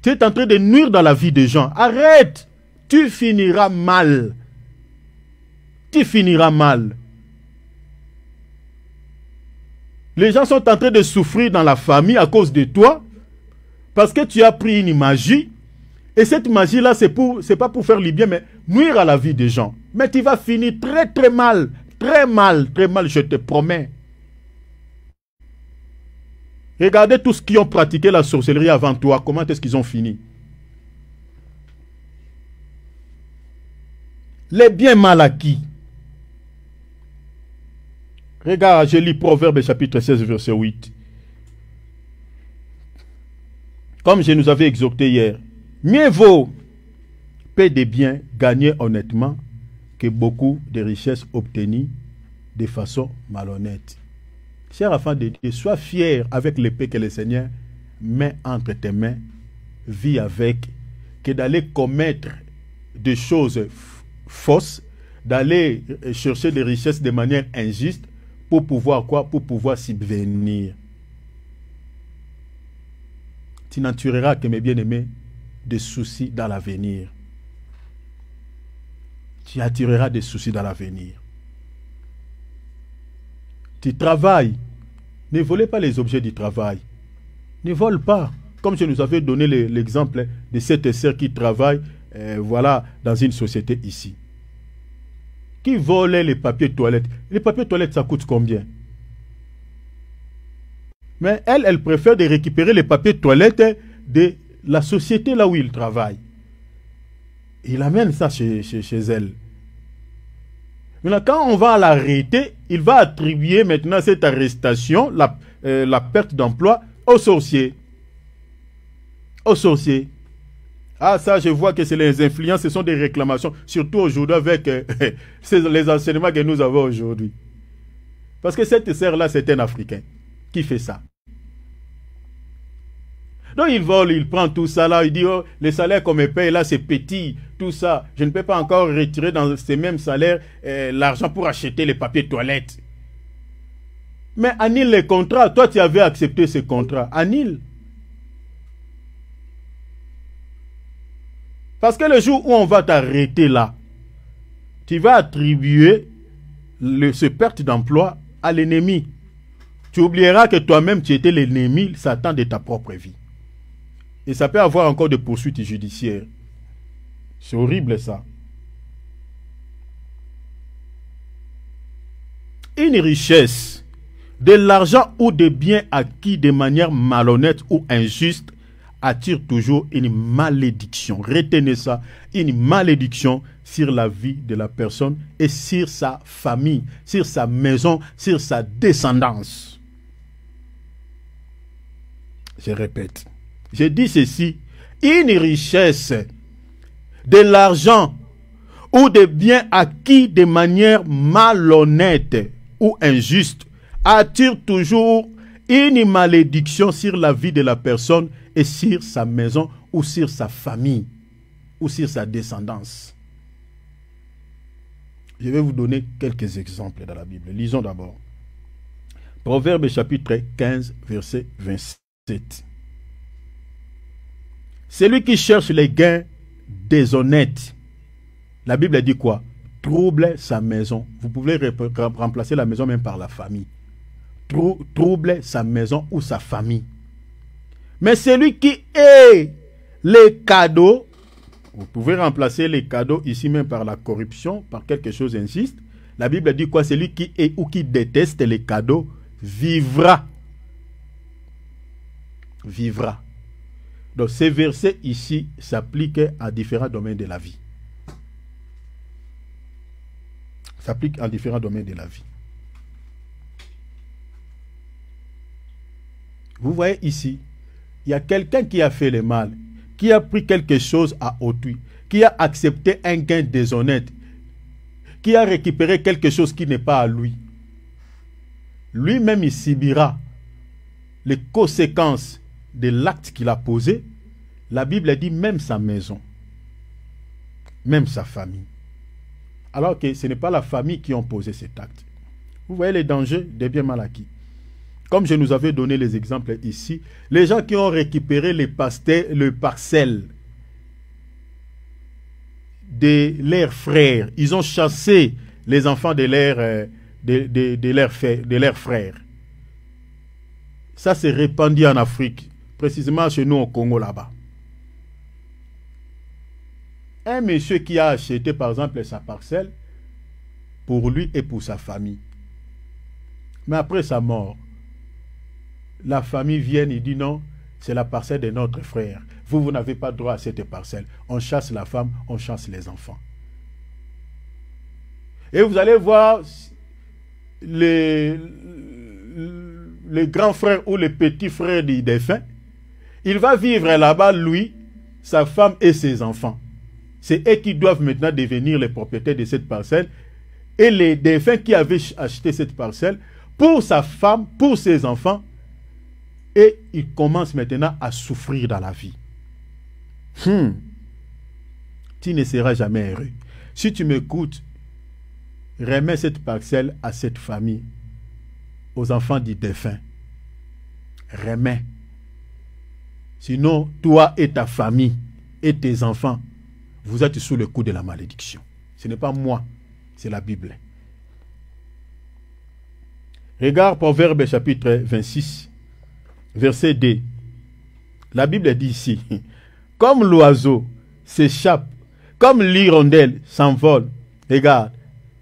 tu es en train de nuire dans la vie des gens. Arrête. Tu finiras mal. Tu finiras mal. Les gens sont en train de souffrir dans la famille à cause de toi. Parce que tu as pris une magie. Et cette magie-là, c'est pas pour faire le bien, mais nuire à la vie des gens. Mais tu vas finir très très mal. Très mal, je te promets. Regardez tous ceux qui ont pratiqué la sorcellerie avant toi. Comment est-ce qu'ils ont fini? Les biens mal acquis. Regarde, je lis Proverbe chapitre 16, verset 8. Comme je nous avais exhorté hier, mieux vaut paix des biens gagnés honnêtement que beaucoup de richesses obtenues de façon malhonnête. Cher enfant de Dieu, sois fier avec l'épée que le Seigneur met entre tes mains, vis avec, que d'aller commettre des choses fausses, d'aller chercher des richesses de manière injuste, pour pouvoir quoi? Pour pouvoir subvenir. Tu n'en tueras que, mes bien-aimés, des soucis dans l'avenir. Tu attireras des soucis dans l'avenir. Tu travailles. Ne volez pas les objets du travail. Ne vole pas. Comme je nous avais donné l'exemple de cette sœur qui travaille voilà, dans une société ici. Qui volait les papiers toilettes. Les papiers toilettes, ça coûte combien? Mais elle préfère de récupérer les papiers toilettes de la société là où il travaille. Il amène ça chez elle. Maintenant, quand on va l'arrêter, il va attribuer maintenant cette arrestation, la perte d'emploi, aux sorciers. Aux sorciers. Ah, ça, je vois que c'est les influences, ce sont des réclamations, surtout aujourd'hui avec les enseignements que nous avons aujourd'hui. Parce que cette sœur-là, c'est un Africain qui fait ça. Donc il vole, il prend tout ça là, il dit oh, les salaires qu'on me paye là c'est petit, tout ça. Je ne peux pas encore retirer dans ces mêmes salaires l'argent pour acheter les papiers toilettes. Mais annule les contrats. Toi tu avais accepté ce contrat. Annule. Parce que le jour où on va t'arrêter là, tu vas attribuer ce perte d'emploi à l'ennemi. Tu oublieras que toi-même tu étais l'ennemi, Satan de ta propre vie. Et ça peut avoir encore des poursuites judiciaires. C'est horrible ça. Une richesse, de l'argent ou des biens acquis de manière malhonnête ou injuste attire toujours une malédiction. Retenez ça, une malédiction sur la vie de la personne et sur sa famille, sur sa maison, sur sa descendance. Je répète. J'ai dit ceci, une richesse, de l'argent ou des biens acquis de manière malhonnête ou injuste attire toujours une malédiction sur la vie de la personne et sur sa maison ou sur sa famille ou sur sa descendance. Je vais vous donner quelques exemples dans la Bible. Lisons d'abord. Proverbe chapitre 15, verset 27. Celui qui cherche les gains déshonnêtes, la Bible dit quoi? trouble sa maison. Vous pouvez remplacer la maison même par la famille. Trouble sa maison ou sa famille. Mais celui qui est les cadeaux, vous pouvez remplacer les cadeaux ici même par la corruption, par quelque chose insiste. La Bible dit quoi? Celui qui est ou qui déteste les cadeaux vivra. Vivra. Donc ces versets ici s'appliquent à différents domaines de la vie. S'appliquent à différents domaines de la vie. Vous voyez ici, il y a quelqu'un qui a fait le mal, qui a pris quelque chose à autrui, qui a accepté un gain déshonnête, qui a récupéré quelque chose qui n'est pas à lui. Lui-même, il subira les conséquences de l'acte qu'il a posé. La Bible dit même sa maison, même sa famille. Alors que ce n'est pas la famille qui a posé cet acte. Vous voyez les dangers des biens mal acquis. Comme je nous avais donné les exemples ici, les gens qui ont récupéré les parcelles de leurs frères, ils ont chassé les enfants de leurs frères. Ça s'est répandu en Afrique, précisément chez nous au Congo là-bas. Un monsieur qui a acheté par exemple sa parcelle pour lui et pour sa famille. Mais après sa mort, la famille vient et dit non, c'est la parcelle de notre frère. Vous n'avez pas droit à cette parcelle. On chasse la femme, on chasse les enfants. Et vous allez voir les grands frères ou les petits frères du défunt. Il va vivre là-bas, lui, sa femme et ses enfants. C'est eux qui doivent maintenant devenir les propriétaires de cette parcelle. Et les défunts qui avaient acheté cette parcelle, pour sa femme, pour ses enfants, et il commence maintenant à souffrir dans la vie. Tu ne seras jamais heureux. Si tu m'écoutes, remets cette parcelle à cette famille, aux enfants du défunt. Remets. Sinon, toi et ta famille et tes enfants, vous êtes sous le coup de la malédiction. Ce n'est pas moi, c'est la Bible. Regarde Proverbe chapitre 26. Verset 2. La Bible dit ici, comme l'oiseau s'échappe, comme l'hirondelle s'envole, regarde,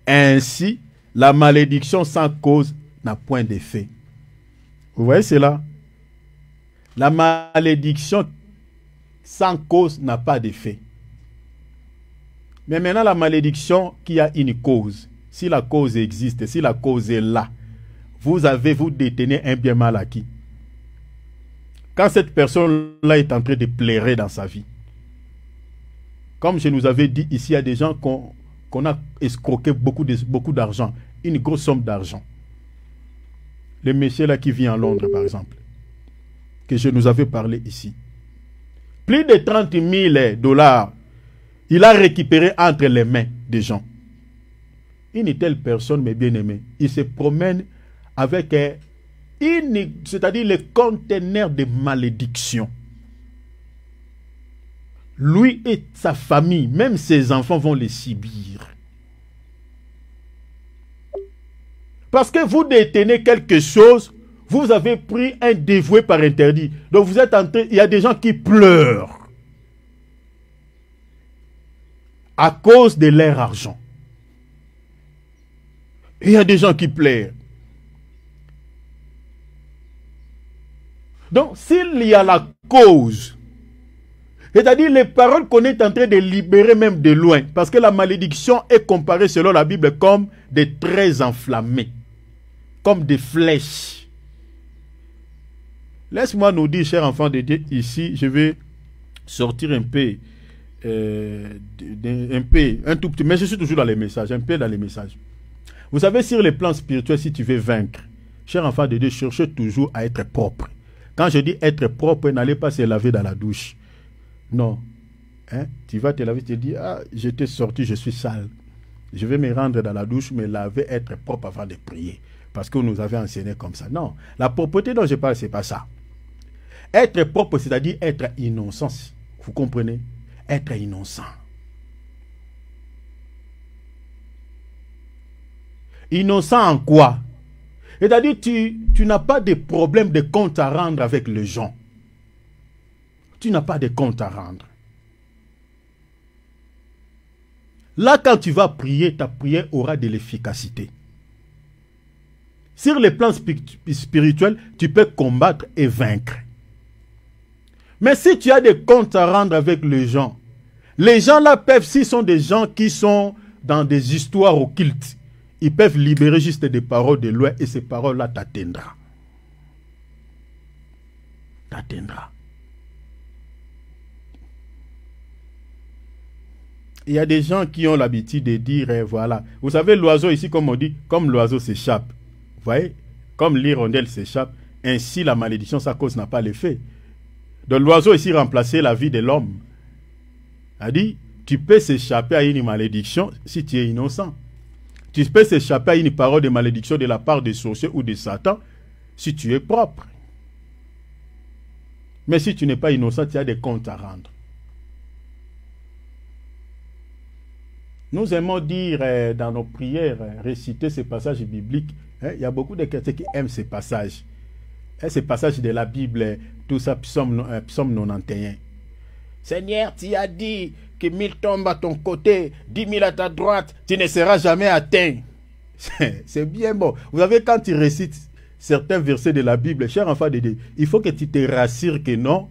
ainsi la malédiction sans cause n'a point d'effet. Vous voyez cela? La malédiction sans cause n'a pas d'effet. Mais maintenant la malédiction qui a une cause, si la cause existe, si la cause est là, vous détenez un bien mal acquis. Quand cette personne-là est en train de pleurer dans sa vie, comme je nous avais dit ici, il y a des gens qu'on a escroqué beaucoup d'argent, une grosse somme d'argent. Le monsieur là qui vit en Londres, par exemple, que je nous avais parlé ici. Plus de 30 000 $, il a récupéré entre les mains des gens. Une telle personne, mes bien-aimés, il se promène avec c'est-à-dire le conteneur de malédiction. Lui et sa famille, même ses enfants vont les subir. Parce que vous détenez quelque chose, vous avez pris un dévoué par interdit. Donc vous êtes en train, il y a des gens qui pleurent à cause de leur argent. Il y a des gens qui pleurent. Donc, s'il y a la cause, c'est-à-dire les paroles qu'on est en train de libérer même de loin, parce que la malédiction est comparée selon la Bible comme des traits enflammés, comme des flèches. Laisse-moi nous dire, chers enfants de Dieu, ici, je vais sortir un peu, un tout petit, mais je suis toujours dans les messages, un peu dans les messages. Vous savez, sur les plans spirituels, si tu veux vaincre, chers enfants de Dieu, cherchez toujours à être propre. Quand je dis être propre, n'allez pas se laver dans la douche. Non. Hein? Tu vas te laver, tu te dis, ah, j'étais sorti, je suis sale. Je vais me rendre dans la douche, me laver, être propre avant de prier. Parce qu'on nous avait enseigné comme ça. Non. La propreté dont je parle, ce n'est pas ça. Être propre, c'est-à-dire être innocent. Vous comprenez? Être innocent. Innocent en quoi? C'est-à-dire tu n'as pas de problème de compte à rendre avec les gens. Tu n'as pas de compte à rendre. Là, quand tu vas prier, ta prière aura de l'efficacité. Sur le plan spirituel, tu peux combattre et vaincre. Mais si tu as des comptes à rendre avec les gens là peuvent, s'ils sont des gens qui sont dans des histoires occultes, ils peuvent libérer juste des paroles de loin et ces paroles-là t'atteindront. T'atteindra. Il y a des gens qui ont l'habitude de dire, voilà, vous savez, l'oiseau ici, comme on dit, comme l'oiseau s'échappe, vous voyez, comme l'hirondelle s'échappe, ainsi la malédiction, sa cause n'a pas l'effet. Donc l'oiseau ici remplaçait la vie de l'homme. A dit, tu peux s'échapper à une malédiction si tu es innocent. Tu peux s'échapper à une parole de malédiction de la part des sorciers ou de Satan si tu es propre. Mais si tu n'es pas innocent, tu as des comptes à rendre. Nous aimons dire dans nos prières, réciter ces passages bibliques. Il y a beaucoup de chrétiens qui aiment ces passages. Ces passages de la Bible, tout ça, psaume 91. Seigneur, tu as dit que 1000 tombent à ton côté, 10 000 à ta droite, tu ne seras jamais atteint. C'est bien bon. Vous savez, quand tu récites certains versets de la Bible, cher enfant de Dieu, il faut que tu te rassures que non,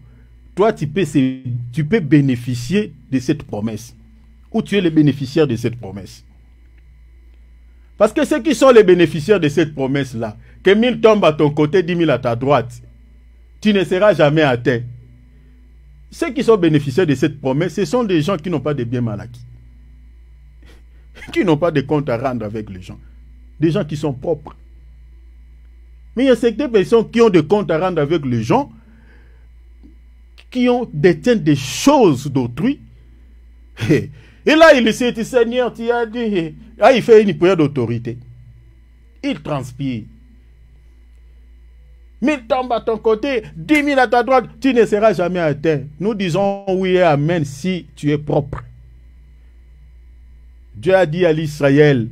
toi, tu peux bénéficier de cette promesse. Ou tu es le bénéficiaire de cette promesse. Parce que ceux qui sont les bénéficiaires de cette promesse-là, que 1000 tombent à ton côté, 10 000 à ta droite, tu ne seras jamais atteint. Ceux qui sont bénéficiaires de cette promesse, ce sont des gens qui n'ont pas de biens mal acquis. Qui n'ont pas de compte à rendre avec les gens. Des gens qui sont propres. Mais il y a certaines personnes qui ont des comptes à rendre avec les gens, qui détiennent des choses d'autrui. Et là, il sait, Seigneur, tu as dit. Ah, il fait une prière d'autorité. Il transpire. 1000 tombent à ton côté, 10 000 à ta droite, tu ne seras jamais atteint. Nous disons oui et amen si tu es propre. Dieu a dit à l'Israël,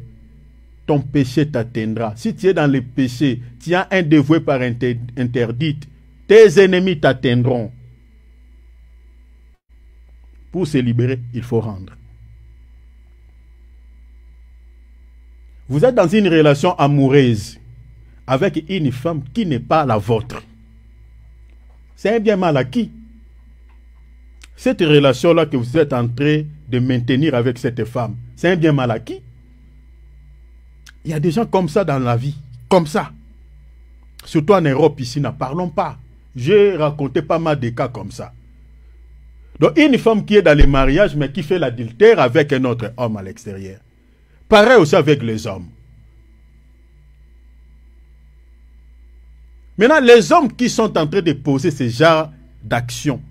ton péché t'atteindra. Si tu es dans le péché, tu as un dévoué par interdite, tes ennemis t'atteindront. Pour se libérer, il faut rendre. Vous êtes dans une relation amoureuse avec une femme qui n'est pas la vôtre. C'est un bien mal acquis. Cette relation-là que vous êtes en train de maintenir avec cette femme, c'est un bien mal acquis. Il y a des gens comme ça dans la vie, comme ça. Surtout en Europe, ici, n'en parlons pas. J'ai raconté pas mal de cas comme ça. Donc, une femme qui est dans le mariage, mais qui fait l'adultère avec un autre homme à l'extérieur. Pareil aussi avec les hommes. Maintenant, les hommes qui sont en train de poser ce genre d'actions,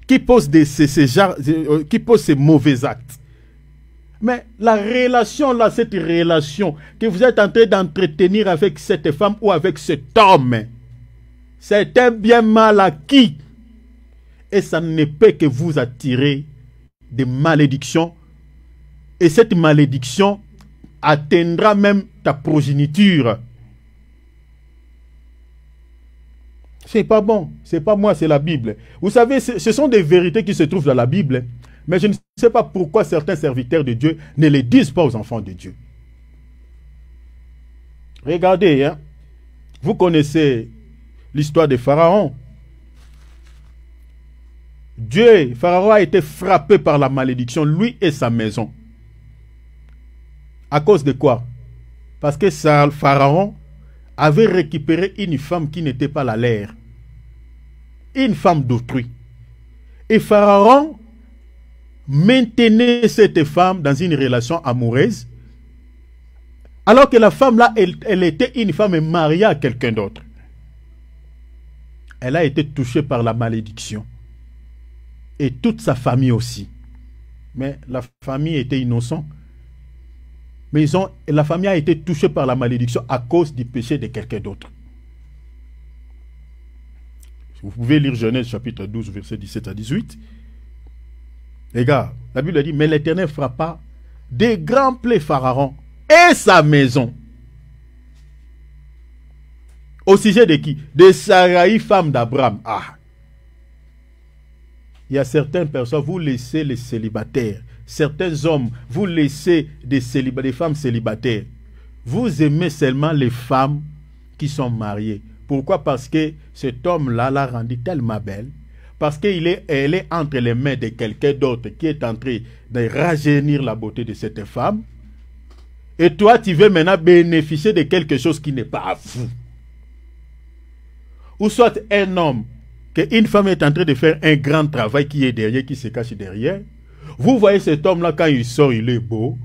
qui posent ces mauvais actes, mais la relation là, cette relation que vous êtes en train d'entretenir avec cette femme ou avec cet homme, c'est un bien mal acquis. Et ça ne peut que vous attirer des malédictions. Et cette malédiction atteindra même ta progéniture. C'est pas bon. C'est pas moi, c'est la Bible. Vous savez, ce sont des vérités qui se trouvent dans la Bible. Mais je ne sais pas pourquoi certains serviteurs de Dieu ne les disent pas aux enfants de Dieu. Regardez, hein. Vous connaissez l'histoire de Pharaon. Pharaon a été frappé par la malédiction, lui et sa maison. À cause de quoi? Parce que Pharaon avait récupéré une femme qui n'était pas la leur. Une femme d'autrui. Et Pharaon maintenait cette femme dans une relation amoureuse, alors que la femme là, elle était une femme mariée à quelqu'un d'autre. Elle a été touchée par la malédiction. Et toute sa famille aussi. Mais la famille était innocente. Mais la famille a été touchée par la malédiction à cause du péché de quelqu'un d'autre. Vous pouvez lire Genèse chapitre 12, versets 17 à 18. Les gars, la Bible dit, mais l'Éternel frappa des grands plaies Pharaon et sa maison. Au sujet de qui? De Sarai, femme d'Abraham. Ah! Il y a certaines personnes, vous laissez les célibataires. Certains hommes, vous laissez des femmes célibataires. Vous aimez seulement les femmes qui sont mariées. Pourquoi? Parce que cet homme-là l'a rendue tellement belle. Parce qu'elle est entre les mains de quelqu'un d'autre qui est en train de rajeunir la beauté de cette femme. Et toi, tu veux maintenant bénéficier de quelque chose qui n'est pas à vous. Ou soit un homme, qu'une femme est en train de faire un grand travail qui est derrière, qui se cache derrière. Vous voyez cet homme-là, quand il sort, il est beau,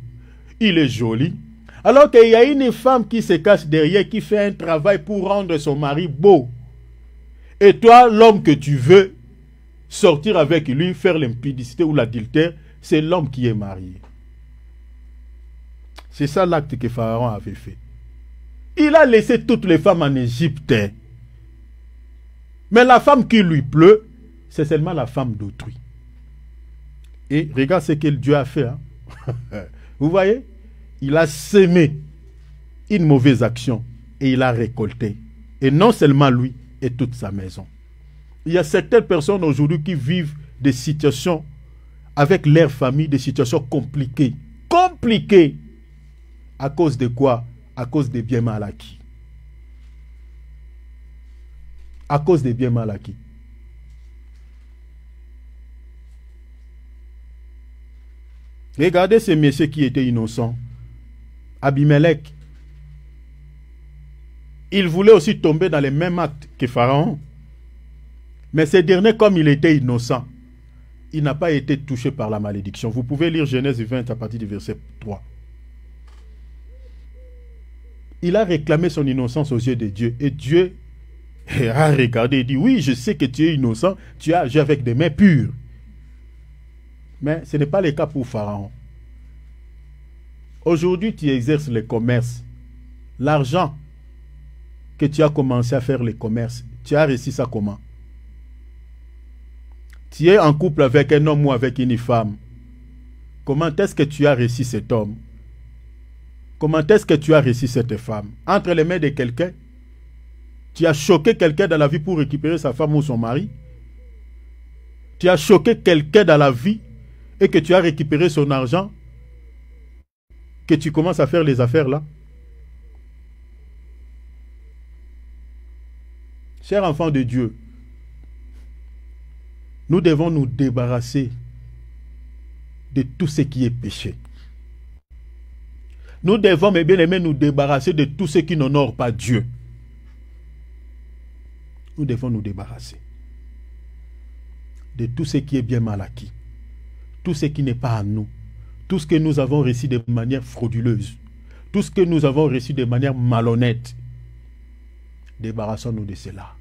il est joli. Alors qu'il y a une femme qui se cache derrière, qui fait un travail pour rendre son mari beau. Et toi, l'homme que tu veux sortir avec lui, faire l'impudicité ou l'adultère, c'est l'homme qui est marié. C'est ça l'acte que Pharaon avait fait. Il a laissé toutes les femmes en Égypte. Mais la femme qui lui pleut, c'est seulement la femme d'autrui. Et regarde ce que Dieu a fait. Hein? Vous voyez? Il a semé une mauvaise action et il a récolté. Et non seulement lui et toute sa maison. Il y a certaines personnes aujourd'hui qui vivent des situations avec leur famille, des situations compliquées. Compliquées. À cause de quoi? À cause des biens mal acquis. À cause des biens mal acquis. Regardez ce monsieur qui était innocent. Abimelech. Il voulait aussi tomber dans les mêmes actes que Pharaon. Mais ce dernier, comme il était innocent, il n'a pas été touché par la malédiction. Vous pouvez lire Genèse 20 à partir du verset 3. Il a réclamé son innocence aux yeux de Dieu. Et Dieu a regardé et dit, oui, je sais que tu es innocent, tu as agi avec des mains pures. Mais ce n'est pas le cas pour Pharaon. Aujourd'hui, tu exerces le commerce. L'argent que tu as commencé à faire le commerce, tu as réussi ça comment? Tu es en couple avec un homme ou avec une femme. Comment est-ce que tu as réussi cet homme? Comment est-ce que tu as réussi cette femme? Entre les mains de quelqu'un? Tu as choqué quelqu'un dans la vie pour récupérer sa femme ou son mari? Tu as choqué quelqu'un dans la vie et que tu as récupéré son argent? Que tu commences à faire les affaires là? Chers enfants de Dieu, nous devons nous débarrasser de tout ce qui est péché. Nous devons, mes bien-aimés, nous débarrasser de tout ce qui n'honore pas Dieu. Nous devons nous débarrasser de tout ce qui est bien mal acquis. Tout ce qui n'est pas à nous. Tout ce que nous avons reçu de manière frauduleuse. Tout ce que nous avons reçu de manière malhonnête. Débarrassons-nous de cela.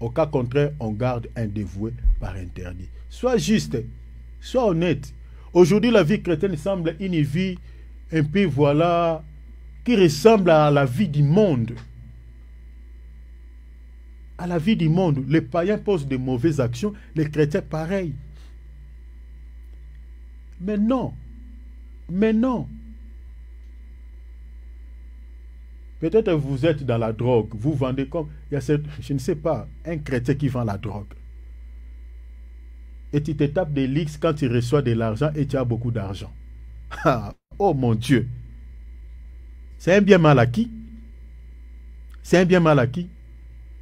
Au cas contraire, on garde un dévoué par interdit. Sois juste, sois honnête. Aujourd'hui, la vie chrétienne semble une vie un peu, voilà, qui ressemble à la vie du monde. À la vie du monde. Les païens posent de mauvaises actions, les chrétiens pareil. Mais non. Mais non. Peut-être vous êtes dans la drogue, vous vendez comme... Il y a cette, je ne sais pas, un chrétien qui vend la drogue. Et tu te tapes des leaks quand tu reçois de l'argent et tu as beaucoup d'argent. Oh mon Dieu. C'est un bien mal acquis. C'est un bien mal acquis.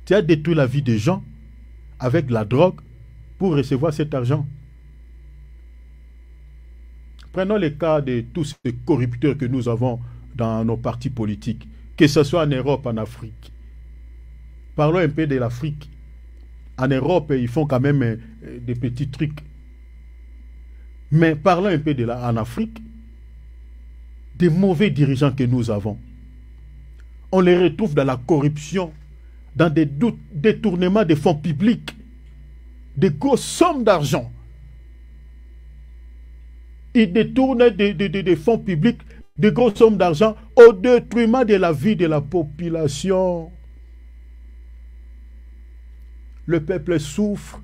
Tu as détruit la vie des gens avec la drogue pour recevoir cet argent. Prenons le cas de tous ces corrupteurs que nous avons dans nos partis politiques, que ce soit en Europe, en Afrique. Parlons un peu de l'Afrique. En Europe, ils font quand même des petits trucs. Mais parlons un peu de en Afrique. Des mauvais dirigeants que nous avons. On les retrouve dans la corruption, dans des détournements de fonds publics, de grosses sommes d'argent. Ils détournent des fonds publics, de grosses sommes d'argent au détriment de la vie de la population. Le peuple souffre.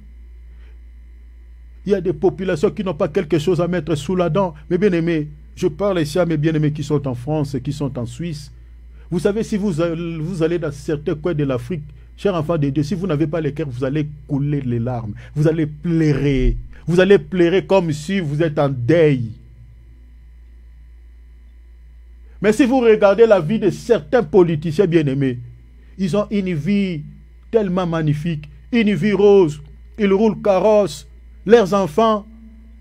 Il y a des populations qui n'ont pas quelque chose à mettre sous la dent. Mes bien-aimés, je parle ici à mes bien-aimés qui sont en France, qui sont en Suisse. Vous savez, si vous allez dans certains coins de l'Afrique, chers enfants de Dieu, si vous n'avez pas le cœur, vous allez couler les larmes. Vous allez pleurer. Vous allez pleurer comme si vous êtes en deuil. Mais si vous regardez la vie de certains politiciens bien-aimés, ils ont une vie tellement magnifique, une vie rose. Ils roulent carrosse. Leurs enfants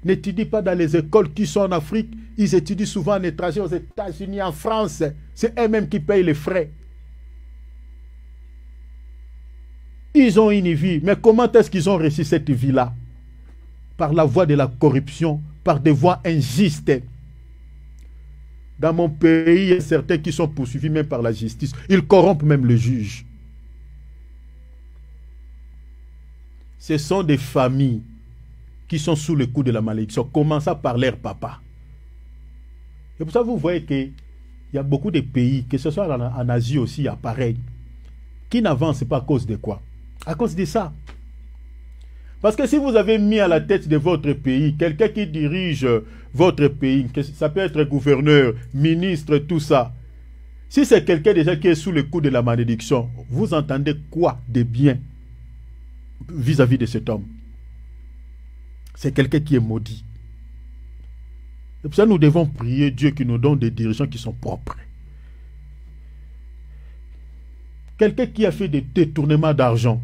n'étudient pas dans les écoles qui sont en Afrique. Ils étudient souvent en étranger, aux États-Unis, en France. C'est eux-mêmes qui payent les frais. Ils ont une vie. Mais comment est-ce qu'ils ont réussi cette vie-là? Par la voie de la corruption, par des voies injustes. Dans mon pays, il y a certains qui sont poursuivis même par la justice. Ils corrompent même le juge. Ce sont des familles qui sont sous le coup de la malédiction, commençant par leur papa. Et pour ça, vous voyez qu'il y a beaucoup de pays, que ce soit en Asie aussi, il y a pareil, qui n'avancent pas à cause de quoi? À cause de ça. Parce que si vous avez mis à la tête de votre pays, quelqu'un qui dirige votre pays, ça peut être gouverneur, ministre, tout ça. Si c'est quelqu'un déjà qui est sous le coup de la malédiction, vous entendez quoi de bien vis-à-vis de cet homme? C'est quelqu'un qui est maudit. C'est pour ça que nous devons prier Dieu qui nous donne des dirigeants qui sont propres. Quelqu'un qui a fait des détournements d'argent.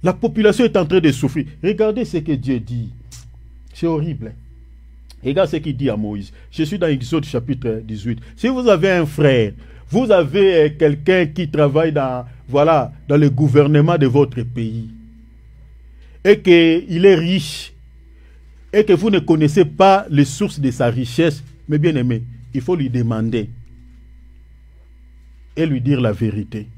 La population est en train de souffrir. Regardez ce que Dieu dit. C'est horrible. Regarde ce qu'il dit à Moïse. Je suis dans Exode chapitre 18. Si vous avez un frère, vous avez quelqu'un qui travaille dans le gouvernement de votre pays, et qu'il est riche, et que vous ne connaissez pas les sources de sa richesse, mais bien aimé, il faut lui demander et lui dire la vérité.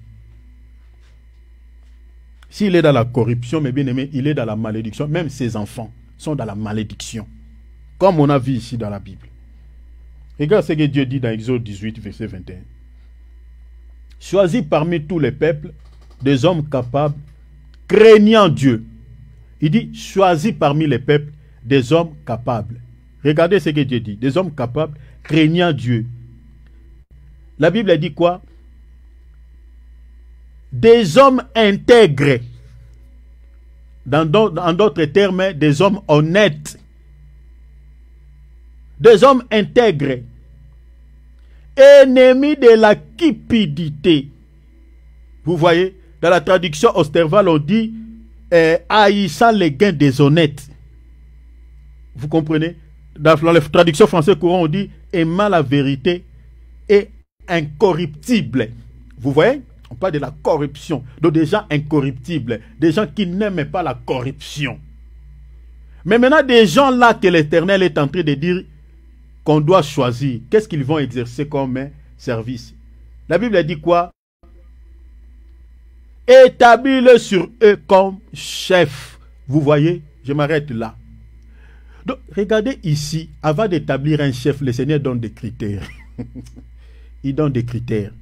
S'il est dans la corruption, mais bien aimé, il est dans la malédiction. Même ses enfants sont dans la malédiction. Comme on a vu ici dans la Bible. Regarde ce que Dieu dit dans Exode 18, verset 21. Choisis parmi tous les peuples des hommes capables, craignant Dieu. Il dit, choisis parmi les peuples des hommes capables. Regardez ce que Dieu dit. Des hommes capables, craignant Dieu. La Bible dit quoi? Des hommes intègres. En d'autres termes, des hommes honnêtes. Des hommes intègres. Ennemis de la cupidité. Vous voyez, dans la traduction Osterval, on dit haïssant les gains déshonnêtes. Vous comprenez? Dans la traduction française courant, on dit aimant la vérité et incorruptible. Vous voyez? On parle de la corruption. Donc des gens incorruptibles. Des gens qui n'aiment pas la corruption. Mais maintenant, des gens là que l'Éternel est en train de dire qu'on doit choisir. Qu'est-ce qu'ils vont exercer comme service? La Bible dit quoi? Établis-le sur eux comme chef. Vous voyez? Je m'arrête là. Donc, regardez ici, avant d'établir un chef, le Seigneur donne des critères. Il donne des critères.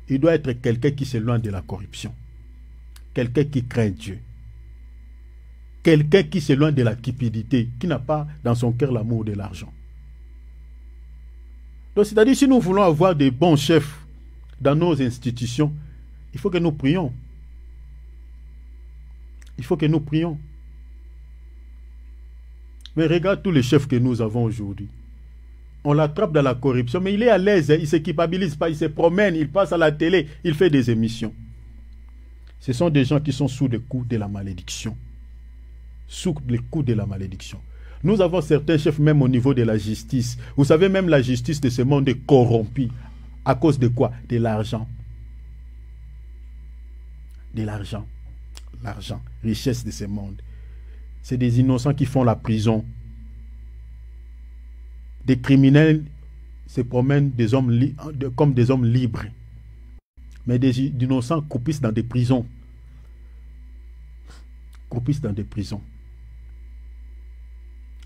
Il doit être quelqu'un qui s'éloigne de la corruption. Quelqu'un qui craint Dieu. Quelqu'un qui s'éloigne de la cupidité, qui n'a pas dans son cœur l'amour de l'argent. Donc, c'est-à-dire, si nous voulons avoir des bons chefs dans nos institutions, il faut que nous prions. Il faut que nous prions. Mais regarde tous les chefs que nous avons aujourd'hui. On l'attrape dans la corruption, mais il est à l'aise, il ne se culpabilise pas, il se promène, il passe à la télé, il fait des émissions. Ce sont des gens qui sont sous le coup de la malédiction. Sous le coup de la malédiction. Nous avons certains chefs même au niveau de la justice. Vous savez, même la justice de ce monde est corrompue. À cause de quoi? De l'argent. De l'argent. L'argent. Richesse de ce monde. C'est des innocents qui font la prison. Des criminels se promènent comme des hommes libres. Mais des innocents croupissent dans des prisons. Croupissent dans des prisons.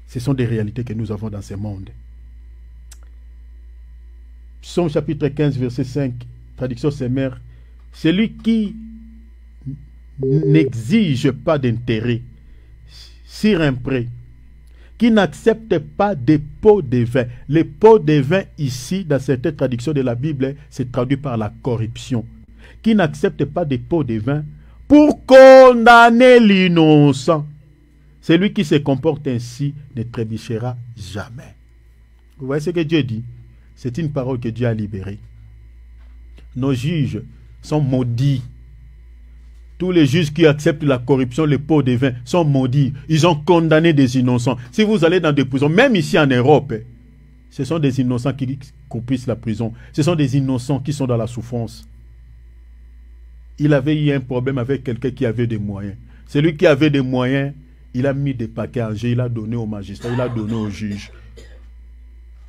Ce sont des réalités que nous avons dans ce monde. Psaume chapitre 15, verset 5, traduction Semeur. Celui qui n'exige pas d'intérêt sur un prêt, qui n'accepte pas des pots de vin. Les pots de vin, ici, dans certaines traductions de la Bible, c'est traduit par la corruption. Qui n'accepte pas des pots de vin pour condamner l'innocent. Celui qui se comporte ainsi ne trébuchera jamais. Vous voyez ce que Dieu dit? C'est une parole que Dieu a libérée. Nos juges sont maudits. Tous les juges qui acceptent la corruption, les pots de vin, sont maudits. Ils ont condamné des innocents. Si vous allez dans des prisons, même ici en Europe, ce sont des innocents qui accomplissent la prison. Ce sont des innocents qui sont dans la souffrance. Il avait eu un problème avec quelqu'un qui avait des moyens. Celui qui avait des moyens, il a mis des paquets en jeu, il a donné au magistrat, il a donné au juge.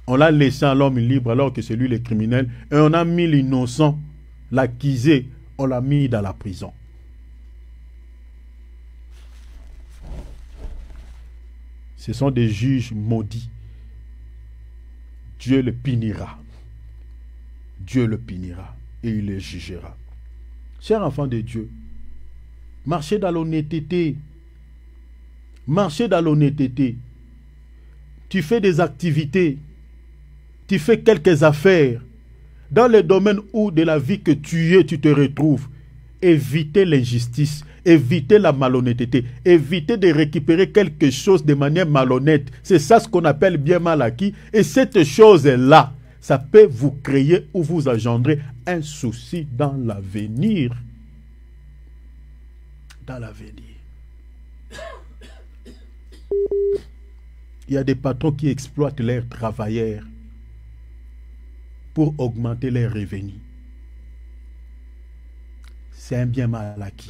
On l'a laissé à l'homme libre alors que c'est lui le criminel. Et on a mis l'innocent, l'accusé, on l'a mis dans la prison. Ce sont des juges maudits. Dieu le punira. Dieu le punira et il le jugera. Chers enfants de Dieu, marchez dans l'honnêteté. Marchez dans l'honnêteté. Tu fais des activités. Tu fais quelques affaires. Dans le domaine où de la vie que tu es, tu te retrouves. Évitez l'injustice. Évitez la malhonnêteté. Évitez de récupérer quelque chose de manière malhonnête. C'est ça ce qu'on appelle bien mal acquis. Et cette chose-là, ça peut vous créer ou vous engendrer un souci dans l'avenir. Dans l'avenir. Il y a des patrons qui exploitent leurs travailleurs pour augmenter leurs revenus. C'est un bien mal acquis.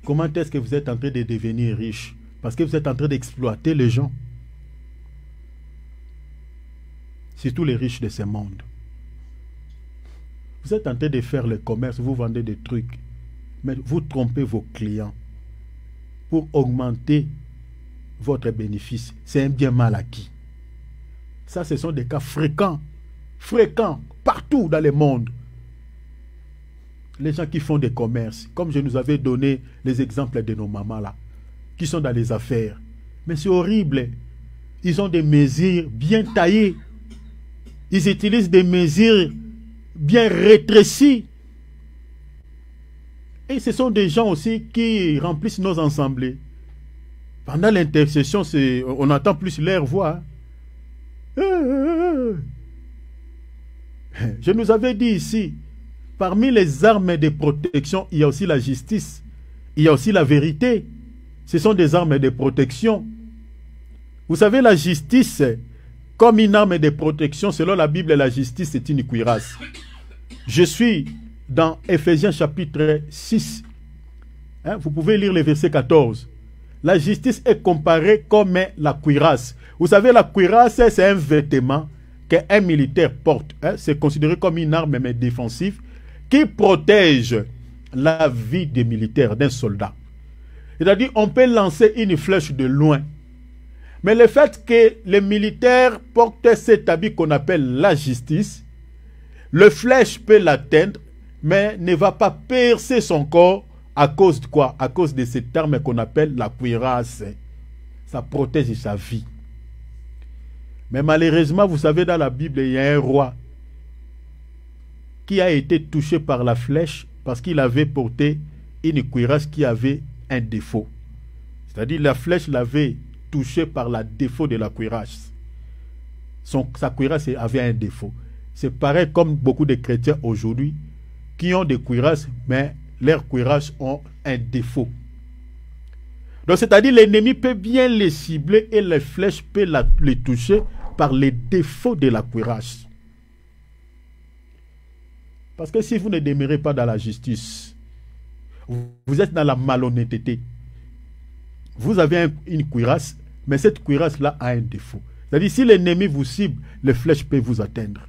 Comment est-ce que vous êtes en train de devenir riche? Parce que vous êtes en train d'exploiter les gens. Surtout les riches de ce monde. Vous êtes en train de faire le commerce, vous vendez des trucs, mais vous trompez vos clients pour augmenter votre bénéfice. C'est un bien mal acquis. Ça, ce sont des cas fréquents, partout dans le monde. Les gens qui font des commerces, comme je nous avais donné les exemples de nos mamans là, qui sont dans les affaires. Mais c'est horrible. Ils ont des mesures bien taillées. Ils utilisent des mesures bien rétrécies. Et ce sont des gens aussi qui remplissent nos assemblées. Pendant l'intercession, on entend plus leur voix. Je nous avais dit ici, parmi les armes de protection, il y a aussi la justice. Il y a aussi la vérité. Ce sont des armes de protection. Vous savez, la justice, comme une arme de protection, selon la Bible, la justice est une cuirasse. Je suis dans Éphésiens chapitre 6. Vous pouvez lire le verset 14. La justice est comparée comme la cuirasse. Vous savez, la cuirasse, c'est un vêtement qu'un militaire porte. C'est considéré comme une arme mais défensive qui protège la vie des militaires, d'un soldat. C'est-à-dire, on peut lancer une flèche de loin. Mais le fait que les militaires portent cet habit qu'on appelle la justice, le flèche peut l'atteindre, mais ne va pas percer son corps à cause de quoi? À cause de cette arme qu'on appelle la cuirasse. Ça protège sa vie. Mais malheureusement, vous savez, dans la Bible, il y a un roi qui a été touché par la flèche parce qu'il avait porté une cuirasse qui avait un défaut. C'est-à-dire la flèche l'avait touché par le défaut de la cuirasse. Sa cuirasse avait un défaut. C'est pareil comme beaucoup de chrétiens aujourd'hui qui ont des cuirasses, mais leurs cuirasses ont un défaut. Donc c'est-à-dire l'ennemi peut bien les cibler et les flèches peuvent les toucher par les défauts de la cuirasse. Parce que si vous ne demeurez pas dans la justice, vous êtes dans la malhonnêteté. Vous avez une cuirasse, mais cette cuirasse-là a un défaut. C'est-à-dire si l'ennemi vous cible, les flèches peuvent vous atteindre.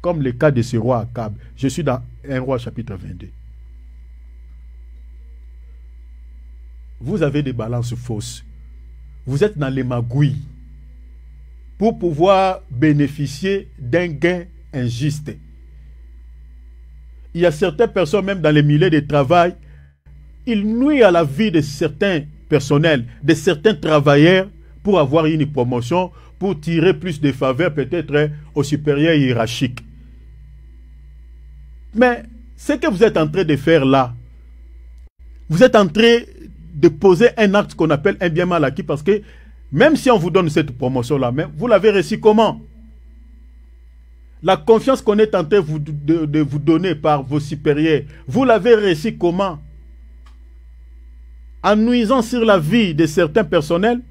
Comme le cas de ce roi Akab. Je suis dans 1 Roi chapitre 22. Vous avez des balances fausses. Vous êtes dans les magouilles pour pouvoir bénéficier d'un gain injuste. Il y a certaines personnes, même dans les milieux de travail, ils nuisent à la vie de certains personnel de certains travailleurs pour avoir une promotion, pour tirer plus de faveurs peut-être aux supérieurs hiérarchiques. Mais ce que vous êtes en train de faire là, vous êtes en train de poser un acte qu'on appelle un bien mal acquis, parce que même si on vous donne cette promotion-là, vous l'avez reçue comment? La confiance qu'on est en train de vous donner par vos supérieurs, vous l'avez reçue comment? En nuisant sur la vie de certains personnels,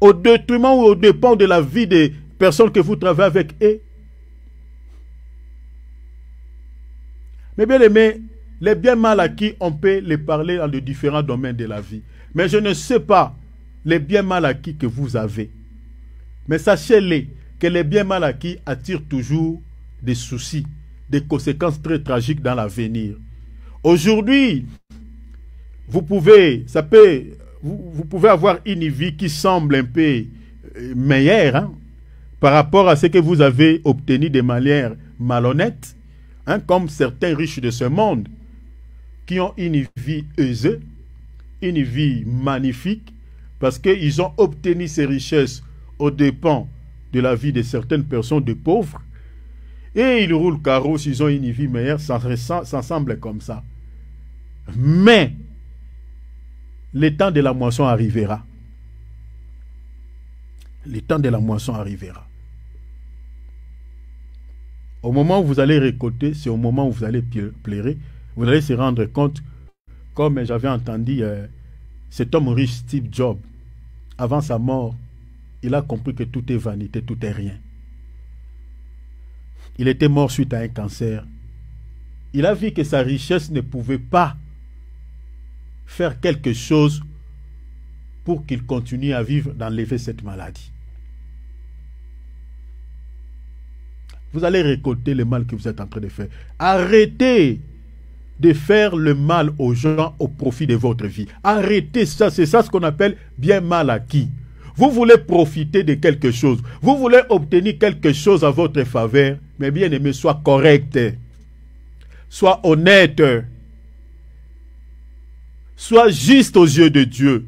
au détriment ou au dépens de la vie des personnes que vous travaillez avec eux. Mais bien aimé, les biens mal acquis, on peut les parler dans de différents domaines de la vie. Mais je ne sais pas les biens mal acquis que vous avez. Mais sachez-les que les biens mal acquis attirent toujours des soucis, des conséquences très tragiques dans l'avenir. Aujourd'hui, vous pouvez avoir une vie qui semble un peu meilleure hein, par rapport à ce que vous avez obtenu de manière malhonnête, hein, comme certains riches de ce monde qui ont une vie aisée, une vie magnifique, parce qu'ils ont obtenu ces richesses aux dépens de la vie de certaines personnes de pauvres, et ils roulent carrosse, ils ont une vie meilleure, ça semble comme ça. Mais le temps de la moisson arrivera. Le temps de la moisson arrivera. Au moment où vous allez récolter, c'est au moment où vous allez pleurer. Vous allez se rendre compte, comme j'avais entendu cet homme riche, Steve Jobs, avant sa mort, il a compris que tout est vanité, tout est rien. Il était mort suite à un cancer. Il a vu que sa richesse ne pouvait pas faire quelque chose pour qu'il continue à vivre, d'enlever cette maladie. Vous allez récolter le mal que vous êtes en train de faire. Arrêtez de faire le mal aux gens au profit de votre vie. Arrêtez ça, c'est ça ce qu'on appelle bien mal acquis. Vous voulez profiter de quelque chose, vous voulez obtenir quelque chose à votre faveur, mais bien aimé, sois correct, sois honnête, sois juste aux yeux de Dieu.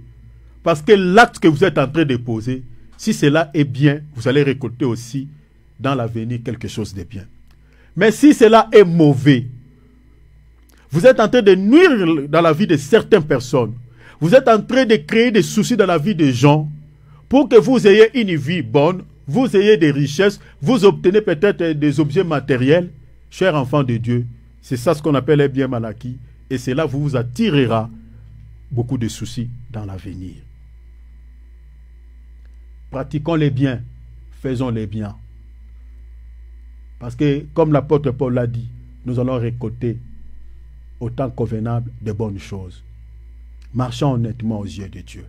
Parce que l'acte que vous êtes en train de poser, si cela est bien, vous allez récolter aussi dans l'avenir quelque chose de bien. Mais si cela est mauvais, vous êtes en train de nuire dans la vie de certaines personnes. Vous êtes en train de créer des soucis dans la vie des gens pour que vous ayez une vie bonne, vous ayez des richesses, vous obtenez peut-être des objets matériels. Chers enfants de Dieu, c'est ça ce qu'on appelle les biens mal acquis. Et cela vous attirera beaucoup de soucis dans l'avenir. Pratiquons les biens, faisons les biens. Parce que, comme l'apôtre Paul l'a dit, nous allons récolter au temps convenable de bonnes choses. Marchons honnêtement aux yeux de Dieu.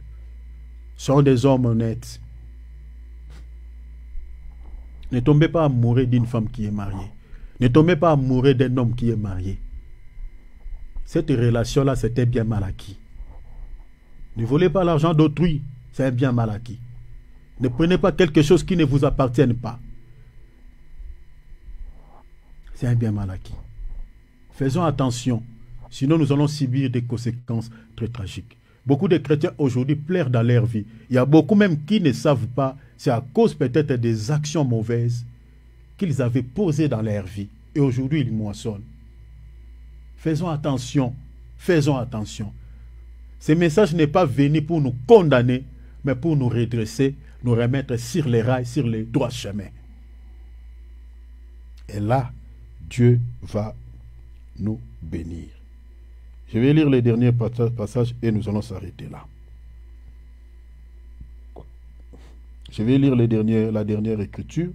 Soyons des hommes honnêtes. Ne tombez pas amoureux d'une femme qui est mariée. Ne tombez pas amoureux d'un homme qui est marié. Cette relation-là, c'était bien mal acquis. Ne volez pas l'argent d'autrui, c'est un bien mal acquis. Ne prenez pas quelque chose qui ne vous appartient pas. C'est un bien mal acquis. Faisons attention, sinon nous allons subir des conséquences très tragiques. Beaucoup de chrétiens aujourd'hui pleurent dans leur vie. Il y a beaucoup même qui ne savent pas, c'est à cause peut-être des actions mauvaises qu'ils avaient posées dans leur vie. Et aujourd'hui, ils moissonnent. Faisons attention, faisons attention. Ce message n'est pas venu pour nous condamner, mais pour nous redresser, nous remettre sur les rails, sur les droits chemins. Et là, Dieu va nous bénir. Je vais lire les derniers passages et nous allons s'arrêter là. Je vais lire la dernière écriture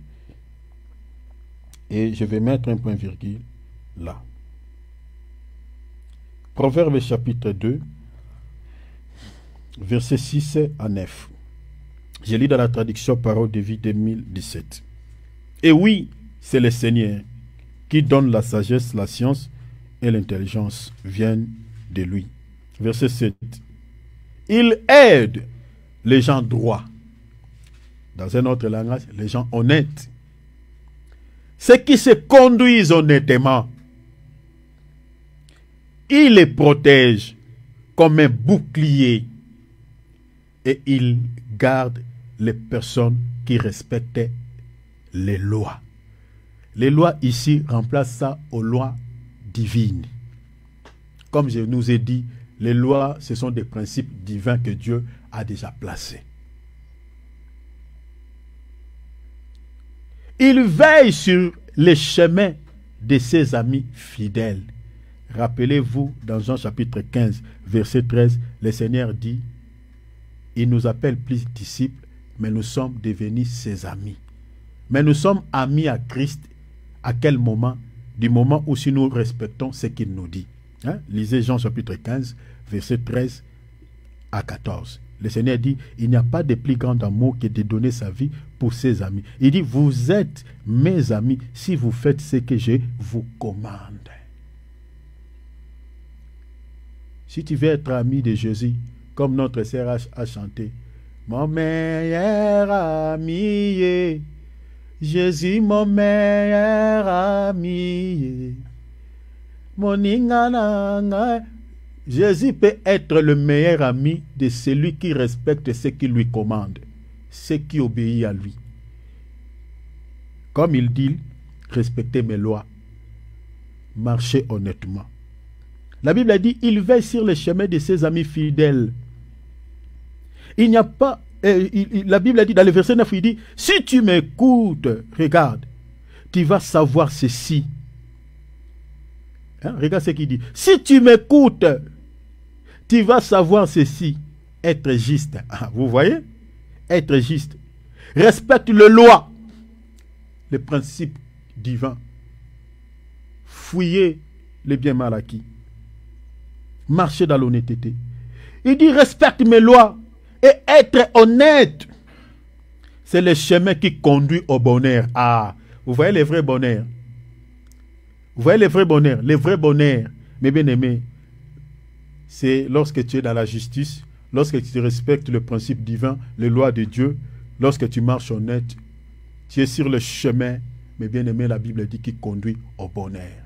et je vais mettre un point virgule là. Proverbe chapitre 2, versets 6 à 9. Je lis dans la traduction Parole de vie 2017. Et oui, c'est le Seigneur qui donne la sagesse, la science et l'intelligence viennent de lui. Verset 7. Il aide les gens droits. Dans un autre langage, les gens honnêtes. Ceux qui se conduisent honnêtement. Il les protège comme un bouclier et il garde les personnes qui respectaient les lois. Les lois ici remplacent ça aux lois divines. Comme je nous ai dit, les lois, ce sont des principes divins que Dieu a déjà placés. Il veille sur les chemins de ses amis fidèles. Rappelez-vous, dans Jean chapitre 15, verset 13, le Seigneur dit, il nous appelle plus disciples, mais nous sommes devenus ses amis. Mais nous sommes amis à Christ. À quel moment? Du moment où si nous respectons ce qu'il nous dit. Hein? Lisez Jean chapitre 15, verset 13 à 14. Le Seigneur dit, il n'y a pas de plus grand amour que de donner sa vie pour ses amis. Il dit, vous êtes mes amis si vous faites ce que je vous commande. Si tu veux être ami de Jésus, comme notre sœur a chanté, mon meilleur ami, Jésus mon meilleur ami, mon ingana. Jésus peut être le meilleur ami de celui qui respecte ce qu'il lui commande, ce qui obéit à lui. Comme il dit, respectez mes lois, marchez honnêtement. La Bible a dit, il veille sur les chemins de ses amis fidèles. Il n'y a pas, la Bible a dit dans le verset 9, il dit, si tu m'écoutes, regarde, tu vas savoir ceci. Hein? Regarde ce qu'il dit. Si tu m'écoutes, tu vas savoir ceci. Être juste. Ah, vous voyez? Être juste. Respecte les lois, les principes divins. Fouillez les biens mal acquis. Marchez dans l'honnêteté. Il dit respecte mes lois et être honnête. C'est le chemin qui conduit au bonheur. Ah, vous voyez les vrais bonheurs. Vous voyez les vrais bonheurs. Les vrais bonheurs, mes bien-aimés, c'est lorsque tu es dans la justice, lorsque tu respectes le principe divin, les lois de Dieu, lorsque tu marches honnête, tu es sur le chemin, mes bien-aimés, la Bible dit, qui conduit au bonheur.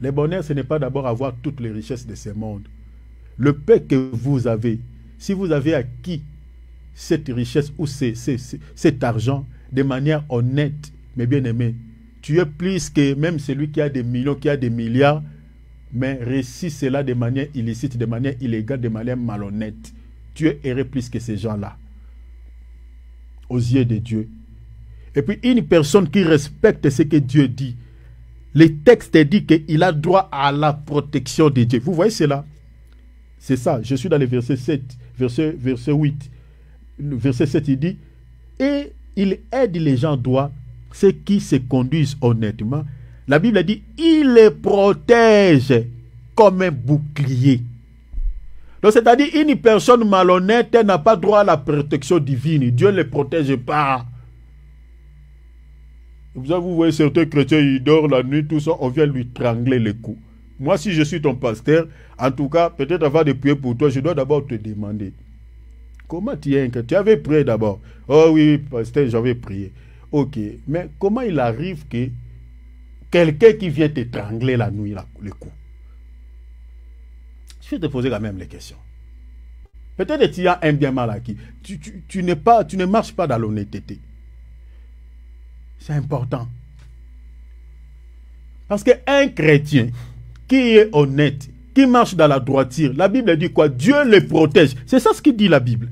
Le bonheur, ce n'est pas d'abord avoir toutes les richesses de ce monde. Le peu que vous avez, si vous avez acquis cette richesse ou cet argent de manière honnête, mes bien-aimés, tu es plus que même celui qui a des millions, qui a des milliards, mais réussit cela de manière illicite, de manière illégale, de manière malhonnête. Tu es heureux plus que ces gens-là, aux yeux de Dieu. Et puis une personne qui respecte ce que Dieu dit, le texte dit qu'il a droit à la protection de Dieu. Vous voyez cela? C'est ça. Je suis dans le verset 7, verset 8. Le verset 7, il dit, et il aide les gens droits, ceux qui se conduisent honnêtement. La Bible dit, il les protège comme un bouclier. Donc, c'est-à-dire, une personne malhonnête n'a pas droit à la protection divine. Dieu ne les protège pas. Vous voyez certains chrétiens, ils dorment la nuit, tout ça, on vient lui trangler les coups. Moi, si je suis ton pasteur, en tout cas, peut-être avant de prier pour toi, je dois d'abord te demander, comment tu es? Tu avais prié d'abord. Oh oui, pasteur, j'avais prié. Ok, mais comment il arrive que quelqu'un qui vient t'étrangler la nuit, le coup? Je vais te poser quand même les questions. Peut-être que tu as un bien mal acquis. Tu ne marches pas dans l'honnêteté. C'est important. Parce qu'un chrétien qui est honnête, qui marche dans la droiture, la Bible dit quoi? Dieu le protège. C'est ça ce qu'il dit la Bible.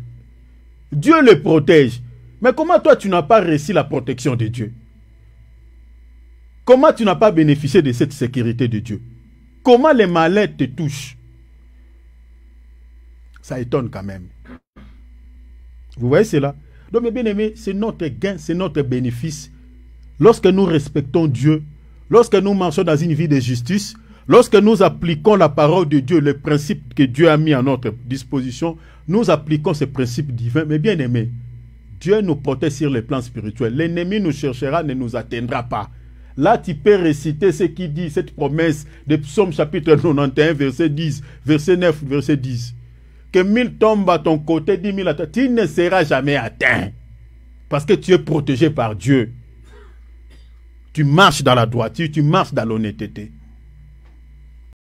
Dieu le protège. Mais comment toi tu n'as pas reçu la protection de Dieu? Comment tu n'as pas bénéficié de cette sécurité de Dieu? Comment les malins te touchent? Ça étonne quand même. Vous voyez cela? Donc mes bien-aimés, c'est notre gain, c'est notre bénéfice. Lorsque nous respectons Dieu, lorsque nous marchons dans une vie de justice, lorsque nous appliquons la parole de Dieu, les principes que Dieu a mis à notre disposition, nous appliquons ces principes divins. Mais bien aimés, Dieu nous protège sur le plan spirituel. L'ennemi nous cherchera, ne nous atteindra pas. Là, tu peux réciter ce qui dit, cette promesse de Psaume chapitre 91, verset 10, verset 9, verset 10. Que 1000 tombent à ton côté, 10 000 à toi, tu ne seras jamais atteint. Parce que tu es protégé par Dieu. Tu marches dans la droiture, tu marches dans l'honnêteté.